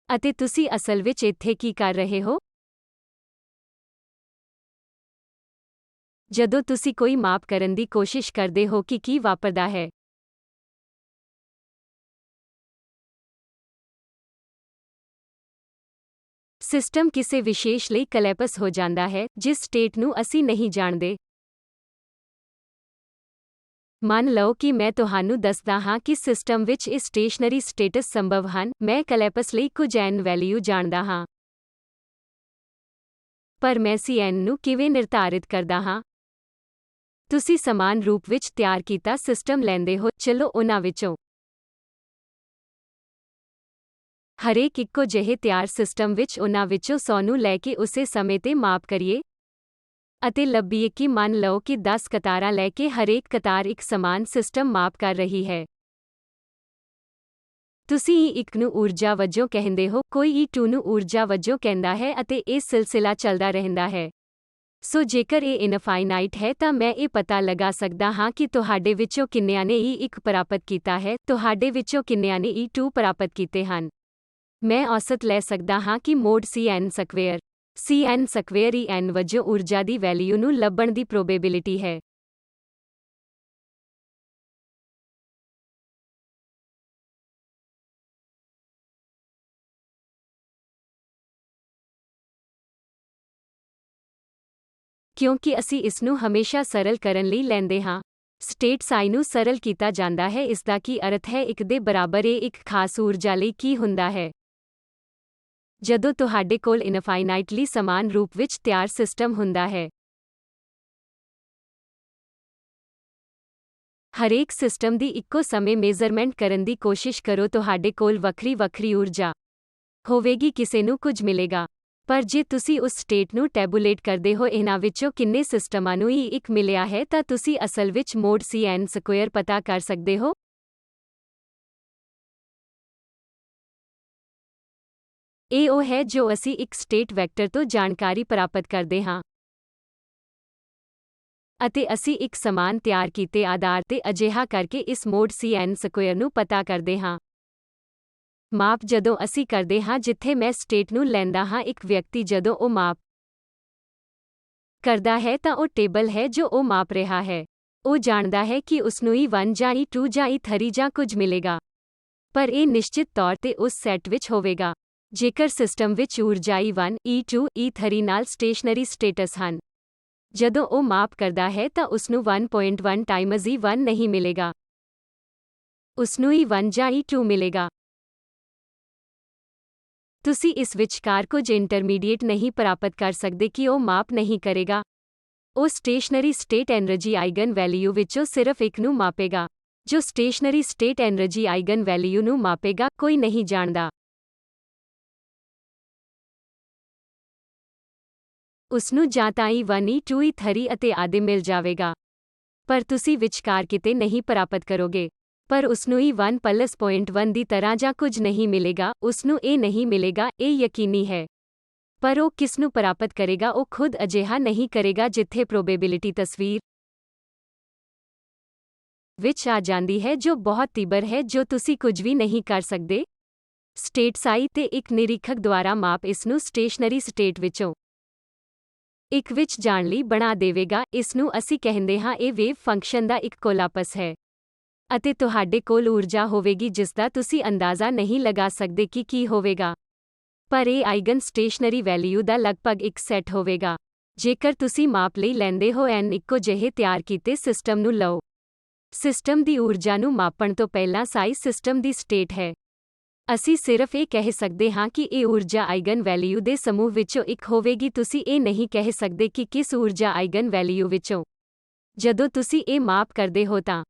ਅਤੇ ਤੁਸੀਂ ਅਸਲ ਵਿੱਚ ਇੱਥੇ ਕੀ ਕਰ ਰਹੇ ਹੋ? ਜਦੋਂ ਤੁਸੀਂ ਕੋਈ ਮਾਪ ਕਰਨ ਦੀ ਕੋਸ਼ਿਸ਼ ਕਰਦੇ ਹੋ ਕਿ ਕੀ ਵਾਪਰਦਾ ਹੈ, ਸਿਸਟਮ ਕਿਸੇ ਵਿਸ਼ੇਸ਼ ਲਈ ਕਲੈਪਸ ਹੋ ਜਾਂਦਾ ਹੈ, ਜਿਸ ਸਟੇਟ ਨੂੰ ਅਸੀਂ ਨਹੀਂ ਜਾਣਦੇ। ਮੰਨ ਲਓ ਕਿ ਮੈਂ ਤੁਹਾਨੂੰ ਦੱਸਦਾ ਹਾਂ ਕਿ ਸਿਸਟਮ ਵਿੱਚ ਇਹ ਸਟੇਸ਼ਨਰੀ ਸਟੇਟਸ ਸੰਭਵ ਹਨ। ਮੈਂ ਕਲੈਪਸ ਲਈ ਕੁਝ n ਵੈਲਿਊ ਜਾਣਦਾ ਹਾਂ, ਪਰ ਮੈਂ ਸੀ n ਨੂੰ ਕਿਵੇਂ ਨਿਰਧਾਰਿਤ ਕਰਦਾ ਹਾਂ? ਤੁਸੀਂ ਸਮਾਨ ਰੂਪ ਵਿੱਚ ਤਿਆਰ ਕੀਤਾ ਸਿਸਟਮ ਲੈਂਦੇ ਹੋ। ਚਲੋ ਉਹਨਾਂ ਵਿੱਚੋਂ ਹਰੇਕ ਇੱਕੋ ਜਿਹੇ ਤਿਆਰ ਸਿਸਟਮ ਵਿੱਚ ਉਹਨਾਂ ਵਿੱਚੋਂ 100 ਨੂੰ ਲੈ ਕੇ ਉਸੇ ਸਮੇਂ ਤੇ ਮਾਪ ਕਰੀਏ ਅਤੇ ਲੱਭੀਏ ਕਿ ਮੰਨ ਲਓ ਕਿ 10 ਕਤਾਰਾਂ ਲੈ ਕੇ ਹਰੇਕ ਕਤਾਰ ਇੱਕ ਸਮਾਨ ਸਿਸਟਮ ਮਾਪ ਕਰ ਰਹੀ ਹੈ। ਤੁਸੀਂ E1 ਨੂੰ ਊਰਜਾ ਵਜੋਂ ਕਹਿੰਦੇ ਹੋ, ਕੋਈ E2 ਨੂੰ ਊਰਜਾ ਵਜੋਂ ਕਹਿੰਦਾ ਹੈ ਅਤੇ ਇਹ ਸਿਲਸਿਲਾ ਚੱਲਦਾ ਰਹਿੰਦਾ ਹੈ। ਸੋ ਜੇਕਰ ਇਹ ਇਨਫਾਈਨਾਈਟ ਹੈ, ਤਾਂ ਮੈਂ ਇਹ ਪਤਾ ਲਗਾ ਸਕਦਾ ਹਾਂ ਕਿ ਤੁਹਾਡੇ ਵਿੱਚੋਂ ਕਿੰਨਿਆਂ ਨੇ E1 ਪ੍ਰਾਪਤ ਕੀਤਾ ਹੈ, ਤੁਹਾਡੇ ਵਿੱਚੋਂ ਕਿੰਨਿਆਂ ਨੇ E2 ਪ੍ਰਾਪਤ ਕੀਤੇ ਹਨ। ਮੈਂ ਔਸਤ ਲੈ ਸਕਦਾ ਹਾਂ ਕਿ mode Cn square Cn square En ਵਜੋਂ ਊਰਜਾ ਦੀ ਵੈਲਿਊ ਨੂੰ ਲੱਭਣ ਦੀ ਪ੍ਰੋਬੇਬਿਲਿਟੀ ਹੈ। ਕਿਉਂਕਿ ਅਸੀਂ ਇਸ ਨੂੰ ਹਮੇਸ਼ਾ ਸਰਲ ਕਰਨ ਲਈ ਲੈਂਦੇ ਹਾਂ। ਸਟੇਟ ਸਾਈ ਨੂੰ ਸਰਲ ਕੀਤਾ ਜਾਂਦਾ ਹੈ। ਇਸ ਦਾ ਕੀ ਅਰਥ ਹੈ? ਇੱਕ ਦੇ ਬਰਾਬਰ ਇਹ ਇੱਕ ਖਾਸ ਊਰਜਾ ਲਈ ਕੀ ਹੁੰਦਾ ਹੈ? ਜਦੋਂ ਤੁਹਾਡੇ ਕੋਲ ਇਨਫਾਈਨਾਈਟਲੀ ਸਮਾਨ ਰੂਪ ਵਿੱਚ ਤਿਆਰ ਸਿਸਟਮ ਹੁੰਦਾ ਹੈ, ਹਰੇਕ ਸਿਸਟਮ ਦੀ ਇੱਕੋ ਸਮੇਂ ਮੇਜ਼ਰਮੈਂਟ ਕਰਨ ਦੀ ਕੋਸ਼ਿਸ਼ ਕਰੋ। ਤੁਹਾਡੇ ਕੋਲ ਵੱਖਰੀ ਊਰਜਾ ਹੋਵੇਗੀ, ਕਿਸੇ ਨੂੰ ਕੁਝ ਮਿਲੇਗਾ। ਪਰ ਜੇ ਤੁਸੀਂ ਉਸ ਸਟੇਟ ਨੂੰ ਟੈਬੂਲੇਟ ਕਰਦੇ ਹੋ, ਇਹਨਾਂ ਵਿੱਚੋਂ ਕਿੰਨੇ ਸਿਸਟਮਾਂ ਨੂੰ E1 ਮਿਲਿਆ ਹੈ, ਤਾਂ ਤੁਸੀਂ ਅਸਲ ਵਿੱਚ ਮੋਡ Cn ਸਕੁਏਅਰ ਪਤਾ ਕਰ ਸਕਦੇ ਹੋ। ਇਹ ਉਹ ਹੈ ਜੋ ਅਸੀਂ ਇੱਕ ਸਟੇਟ ਵੈਕਟਰ ਤੋਂ ਜਾਣਕਾਰੀ ਪ੍ਰਾਪਤ ਕਰਦੇ ਹਾਂ, ਅਤੇ ਅਸੀਂ ਇੱਕ ਸਮਾਨ ਤਿਆਰ ਕੀਤੇ ਆਧਾਰ ਤੇ ਅਜਿਹਾ ਕਰਕੇ ਇਸ ਮੋਡ Cn ਸਕੁਏਅਰ ਨੂੰ ਪਤਾ ਕਰਦੇ ਹਾਂ। ਮਾਪ ਜਦੋਂ ਅਸੀਂ ਕਰਦੇ ਹਾਂ ਜਿੱਥੇ ਮੈਂ ਸਟੇਟ ਨੂੰ ਲੈਂਦਾ ਹਾਂ ਇੱਕ ਵਿਅਕਤੀ ਜਦੋਂ ਉਹ ਮਾਪ ਕਰਦਾ ਹੈ ਤਾਂ ਉਹ ਟੇਬਲ ਹੈ ਜੋ ਉਹ ਮਾਪ ਰਿਹਾ ਹੈ। ਉਹ ਜਾਣਦਾ ਹੈ ਕਿ ਉਸਨੂੰ E1 ਜਾਂ E2 ਜਾਂ E3 ਜਾਂ ਕੁਝ ਮਿਲੇਗਾ। ਪਰ ਇਹ ਨਿਸ਼ਚਿਤ ਤੌਰ ਤੇ ਉਸ ਸੈੱਟ ਵਿੱਚ ਹੋਵੇਗਾ। ਜੇਕਰ ਸਿਸਟਮ ਵਿੱਚ ਊਰਜਾ E1, E2, E3 ਨਾਲ ਸਟੇਸ਼ਨਰੀ ਸਟੇਟਸ ਹਨ। ਜਦੋਂ ਉਹ ਮਾਪ ਕਰਦਾ ਹੈ ਤਾਂ ਉਸਨੂੰ 1.1 ਟਾਈਮਜ਼ E1 ਨਹੀਂ ਮਿਲੇਗਾ। ਉਸਨੂੰ E1 ਜਾਂ E2 ਮਿਲੇਗਾ। ਤੁਸੀਂ ਇਸ ਵਿਚਕਾਰ ਕੁਝ ਇੰਟਰਮੀਡੀਏਟ ਨਹੀਂ ਪ੍ਰਾਪਤ ਕਰ ਸਕਦੇ ਕਿ ਉਹ ਮਾਪ ਨਹੀਂ ਕਰੇਗਾ। ਉਹ stationery state energy eigen value ਵਿੱਚੋਂ ਸਿਰਫ ਇੱਕ ਨੂੰ ਮਾਪੇਗਾ। ਜੋ stationery state energy eigen value ਨੂੰ ਮਾਪੇਗਾ ਕੋਈ ਨਹੀਂ ਜਾਣਦਾ। ਉਸਨੂੰ ਜਾਂ ਤਾਂ E1, E2, E3 ਅਤੇ ਆਦਿ ਮਿਲ ਜਾਵੇਗਾ। ਪਰ ਤੁਸੀਂ ਵਿਚਕਾਰ ਕਿਤੇ ਨਹੀਂ ਪ੍ਰਾਪਤ ਕਰੋਗੇ। ਪਰ ਉਸਨੂੰ E1 ਪਲੱਸ 0.1 ਦੀ ਤਰ੍ਹਾਂ ਜਾਂ ਕੁਝ ਨਹੀਂ ਮਿਲੇਗਾ। ਉਸਨੂੰ ਇਹ ਨਹੀਂ ਮਿਲੇਗਾ, ਇਹ ਯਕੀਨੀ ਹੈ। ਪਰ ਉਹ ਕਿਸ ਨੂੰ ਪ੍ਰਾਪਤ ਕਰੇਗਾ ਉਹ ਖੁਦ ਅਜਿਹਾ ਨਹੀਂ ਕਰੇਗਾ ਜਿੱਥੇ ਪ੍ਰੋਬੇਬਿਲਿਟੀ ਤਸਵੀਰ ਵਿੱਚ ਆ ਜਾਂਦੀ ਹੈ ਜੋ ਬਹੁਤ ਤੀਬਰ ਹੈ ਜੋ ਤੁਸੀਂ ਕੁਝ ਵੀ ਨਹੀਂ ਕਰ ਸਕਦੇ। ਸਟੇਟ ਸਾਈ ਤੇ ਇੱਕ ਨਿਰੀਖਕ ਦੁਆਰਾ ਮਾਪ ਇਸ ਨੂੰ ਸਟੇਸ਼ਨਰੀ ਸਟੇਟ ਵਿੱਚੋਂ ਇੱਕ ਵਿੱਚ ਜਾਣ ਲਈ ਬਣਾ ਦੇਵੇਗਾ। ਇਸ ਨੂੰ ਅਸੀਂ ਕਹਿੰਦੇ ਹਾਂ ਇਹ ਵੇਵ ਫੰਕਸ਼ਨ ਦਾ ਇੱਕ ਕੋਲਾਪਸ ਹੈ। ਅਤੇ ਤੁਹਾਡੇ ਕੋਲ ਊਰਜਾ ਹੋਵੇਗੀ ਜਿਸ ਦਾ ਤੁਸੀਂ ਅੰਦਾਜ਼ਾ ਨਹੀਂ ਲਗਾ ਸਕਦੇ ਕਿ ਕੀ ਹੋਵੇਗਾ। ਪਰ ਇਹ ਆਈਗਨ ਸਟੇਸ਼ਨਰੀ ਵੈਲਿਊ ਦਾ ਲਗਭਗ ਇੱਕ ਸੈੱਟ ਹੋਵੇਗਾ। ਜੇਕਰ ਤੁਸੀਂ ਮਾਪ ਲਈ ਲੈਂਦੇ ਹੋ n ਇੱਕੋ ਜਿਹੇ ਤਿਆਰ ਕੀਤੇ ਸਿਸਟਮ ਨੂੰ ਲਓ। ਸਿਸਟਮ ਦੀ ਊਰਜਾ ਨੂੰ ਮਾਪਣ ਤੋਂ ਪਹਿਲਾਂ ਸਾਈ ਸਿਸਟਮ ਦੀ ਸਟੇਟ ਹੈ। ਅਸੀਂ ਸਿਰਫ ਇਹ ਕਹਿ ਸਕਦੇ ਹਾਂ ਕਿ ਇਹ ਊਰਜਾ ਆਈਗਨ ਵੈਲਿਊ ਦੇ ਸਮੂਹ ਵਿੱਚੋਂ ਇੱਕ ਹੋਵੇਗੀ। ਤੁਸੀਂ ਇਹ ਨਹੀਂ ਕਹਿ ਸਕਦੇ ਕਿ ਕਿਸ ਊਰਜਾ ਆਈਗਨ ਵੈਲਿਊ ਵਿੱਚੋਂ। ਜਦੋਂ ਤੁਸੀਂ ਇਹ ਮਾਪ ਕਰਦੇ ਹੋ ਤਾਂ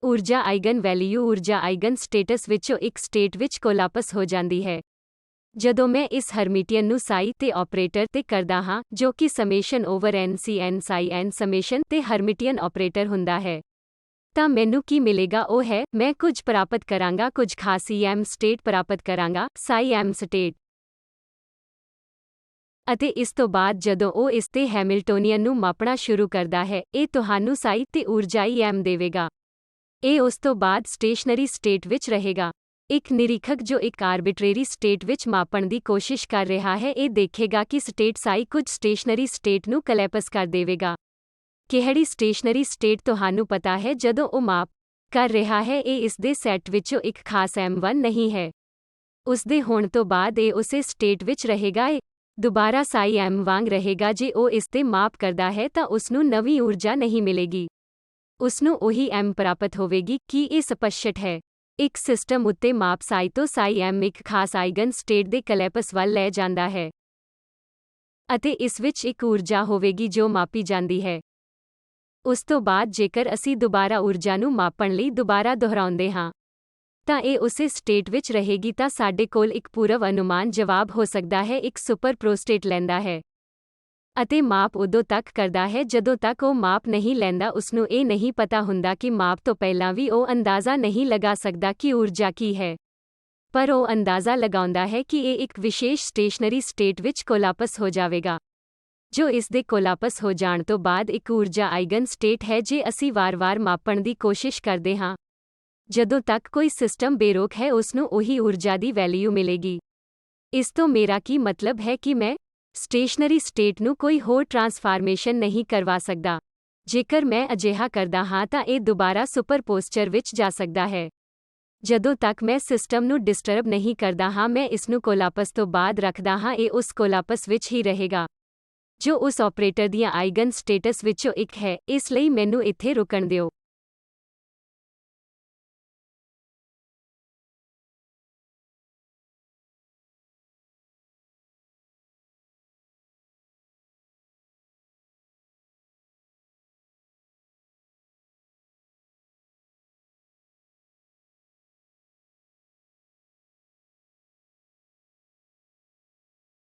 ਊਰਜਾ ਆਈਗਨ ਵੈਲਿਊ ਊਰਜਾ ਆਈਗਨ ਸਟੇਟਸ ਵਿੱਚੋਂ ਇੱਕ ਸਟੇਟ ਵਿੱਚ ਕੋਲਾਪਸ ਹੋ ਜਾਂਦੀ ਹੈ। ਜਦੋਂ ਮੈਂ ਇਸ ਹਰਮਿਟੀਅਨ ਨੂੰ ਸਾਈ ਤੇ ਆਪਰੇਟਰ ਤੇ ਕਰਦਾ ਹਾਂ ਜੋ ਕਿ summation over n c n ਸਾਈ n ਸਮੇਸ਼ਨ ਤੇ ਹਰਮਿਟੀਅਨ ਆਪਰੇਟਰ ਹੁੰਦਾ ਹੈ ਤਾਂ ਮੈਨੂੰ ਕੀ ਮਿਲੇਗਾ ਉਹ ਹੈ ਮੈਂ ਕੁਝ ਪ੍ਰਾਪਤ ਕਰਾਂਗਾ ਕੁਝ ਖਾਸ m ਸਟੇਟ ਪ੍ਰਾਪਤ ਕਰਾਂਗਾ ਸਾਈ m ਸਟੇਟ। ਅਤੇ ਇਸ ਤੋਂ ਬਾਅਦ ਜਦੋਂ ਉਹ ਇਸ ਤੇ ਹੈਮਿਲਟੋਨੀਅਨ ਨੂੰ ਮਾਪਣਾ ਸ਼ੁਰੂ ਕਰਦਾ ਹੈ ਇਹ ਤੁਹਾਨੂੰ ਸਾਈ ਤੇ ਊਰਜਾ m ਦੇਵੇਗਾ। ਇਹ ਉਸ ਤੋਂ ਬਾਅਦ ਸਟੇਸ਼ਨਰੀ ਸਟੇਟ ਵਿੱਚ ਰਹੇਗਾ। ਇੱਕ ਨਿਰੀਖਕ ਜੋ ਇੱਕ ਆਰਬਿਟਰੇਰੀ ਸਟੇਟ ਵਿੱਚ ਮਾਪਣ ਦੀ ਕੋਸ਼ਿਸ਼ ਕਰ ਰਿਹਾ ਹੈ ਇਹ ਦੇਖੇਗਾ ਕਿ ਸਟੇਟ ਸਾਈ ਕੁਝ ਸਟੇਸ਼ਨਰੀ ਸਟੇਟ ਨੂੰ ਕੋਲੈਪਸ ਕਰ ਦੇਵੇਗਾ। ਕਿਹੜੀ ਸਟੇਸ਼ਨਰੀ ਸਟੇਟ ਤੁਹਾਨੂੰ ਪਤਾ ਹੈ ਜਦੋਂ ਉਹ ਮਾਪ ਕਰ ਰਿਹਾ ਹੈ ਇਹ ਇਸ ਦੇ ਸੈੱਟ ਵਿੱਚੋਂ ਇੱਕ ਖਾਸ m1 ਨਹੀਂ ਹੈ। ਉਸ ਦੇ ਹੋਣ ਤੋਂ ਬਾਅਦ ਇਹ ਉਸੇ ਸਟੇਟ ਵਿੱਚ ਰਹੇਗਾ। ਇਹ ਦੁਬਾਰਾ ਸਾਈ m ਵਾਂਗ ਰਹੇਗਾ। ਜੇ ਉਹ ਇਸ ਤੇ ਮਾਪ ਕਰਦਾ ਹੈ ਤਾਂ ਉਸਨੂੰ ਨਵੀਂ ਊਰਜਾ ਨਹੀਂ ਮਿਲੇਗੀ। ਉਸਨੂੰ ਉਹੀ m ਪ੍ਰਾਪਤ ਹੋਵੇਗੀ। ਕੀ ਇਹ ਸਪਸ਼ਟ ਹੈ? ਇੱਕ ਸਿਸਟਮ ਉੱਤੇ ਮਾਪ ਸਾਈ ਤੋਂ ਸਾਈ m ਇੱਕ ਖਾਸ ਆਈਗਨ ਸਟੇਟ ਦੇ ਕੋਲੈਪਸ ਵੱਲ ਲੈ ਜਾਂਦਾ ਹੈ ਅਤੇ ਇਸ ਵਿੱਚ ਇੱਕ ਊਰਜਾ ਹੋਵੇਗੀ ਜੋ ਮਾਪੀ ਜਾਂਦੀ ਹੈ। ਉਸ ਤੋਂ ਬਾਅਦ ਜੇਕਰ ਅਸੀਂ ਦੁਬਾਰਾ ਊਰਜਾ ਨੂੰ ਮਾਪਣ ਲਈ ਦੁਬਾਰਾ ਦੁਹਰਾਉਂਦੇ ਹਾਂ ਤਾਂ ਇਹ ਉਸੇ ਸਟੇਟ ਵਿੱਚ ਰਹੇਗੀ। ਤਾਂ ਸਾਡੇ ਕੋਲ ਇੱਕ ਪੂਰਵ ਅਨੁਮਾਨ ਜਵਾਬ ਹੋ ਸਕਦਾ ਹੈ ਇੱਕ ਸੁਪਰ ਪ੍ਰੋਸਟੇਟ ਲੈਂਦਾ ਹੈ ਅਤੇ ਮਾਪ ਉਦੋਂ ਤੱਕ ਕਰਦਾ ਹੈ ਜਦੋਂ ਤੱਕ ਉਹ ਮਾਪ ਨਹੀਂ ਲੈਂਦਾ। ਉਸਨੂੰ ਇਹ ਨਹੀਂ ਪਤਾ ਹੁੰਦਾ ਕਿ ਮਾਪ ਤੋਂ ਪਹਿਲਾਂ ਵੀ ਉਹ ਅੰਦਾਜ਼ਾ ਨਹੀਂ ਲਗਾ ਸਕਦਾ ਕਿ ਊਰਜਾ ਕੀ ਹੈ। ਪਰ ਉਹ ਅੰਦਾਜ਼ਾ ਲਗਾਉਂਦਾ ਹੈ ਕਿ ਇਹ ਇੱਕ ਵਿਸ਼ੇਸ਼ ਸਟੇਸ਼ਨਰੀ ਸਟੇਟ ਵਿੱਚ ਕੋਲਾਪਸ ਹੋ ਜਾਵੇਗਾ ਜੋ ਇਸ ਦੇ ਕੋਲਾਪਸ ਹੋ ਜਾਣ ਤੋਂ ਬਾਅਦ ਇੱਕ ਊਰਜਾ ਆਈਗਨ ਸਟੇਟ ਹੈ। ਜੇ ਅਸੀਂ ਵਾਰ-ਵਾਰ ਮਾਪਣ ਦੀ ਕੋਸ਼ਿਸ਼ ਕਰਦੇ ਹਾਂ ਜਦੋਂ ਤੱਕ ਕੋਈ ਸਿਸਟਮ ਬੇਰੋਕ ਹੈ ਉਸਨੂੰ ਉਹੀ ਊਰਜਾ ਦੀ ਵੈਲਿਊ ਮਿਲੇਗੀ। ਇਸ ਤੋਂ ਮੇਰਾ ਕੀ ਮਤਲਬ ਹੈ ਕਿ ਮੈਂ ਸਟੇਸ਼ਨਰੀ ਸਟੇਟ ਨੂੰ ਕੋਈ ਹੋਰ ਟਰਾਂਸਫਾਰਮੇਸ਼ਨ ਨਹੀਂ ਕਰਵਾ ਸਕਦਾ। ਜੇਕਰ ਮੈਂ ਅਜਿਹਾ ਕਰਦਾ ਹਾਂ ਤਾਂ ਇਹ ਦੁਬਾਰਾ ਸੁਪਰਪੋਜ਼ਚਰ ਵਿੱਚ ਜਾ ਸਕਦਾ ਹੈ। ਜਦੋਂ ਤੱਕ ਮੈਂ ਸਿਸਟਮ ਨੂੰ ਡਿਸਟਰਬ ਨਹੀਂ ਕਰਦਾ ਹਾਂ ਮੈਂ ਇਸ ਨੂੰ ਕੋਲਾਪਸ ਤੋਂ ਬਾਅਦ ਰੱਖਦਾ ਹਾਂ ਇਹ ਉਸ ਕੋਲਾਪਸ ਵਿੱਚ ਹੀ ਰਹੇਗਾ ਜੋ ਉਸ ਆਪਰੇਟਰ ਦੀਆਂ ਆਈਗਨ ਸਟੇਟਸ ਵਿੱਚੋਂ ਇੱਕ ਹੈ। ਇਸ ਲਈ ਮੈਨੂੰ ਇੱਥੇ ਰੁਕਣ ਦਿਓ।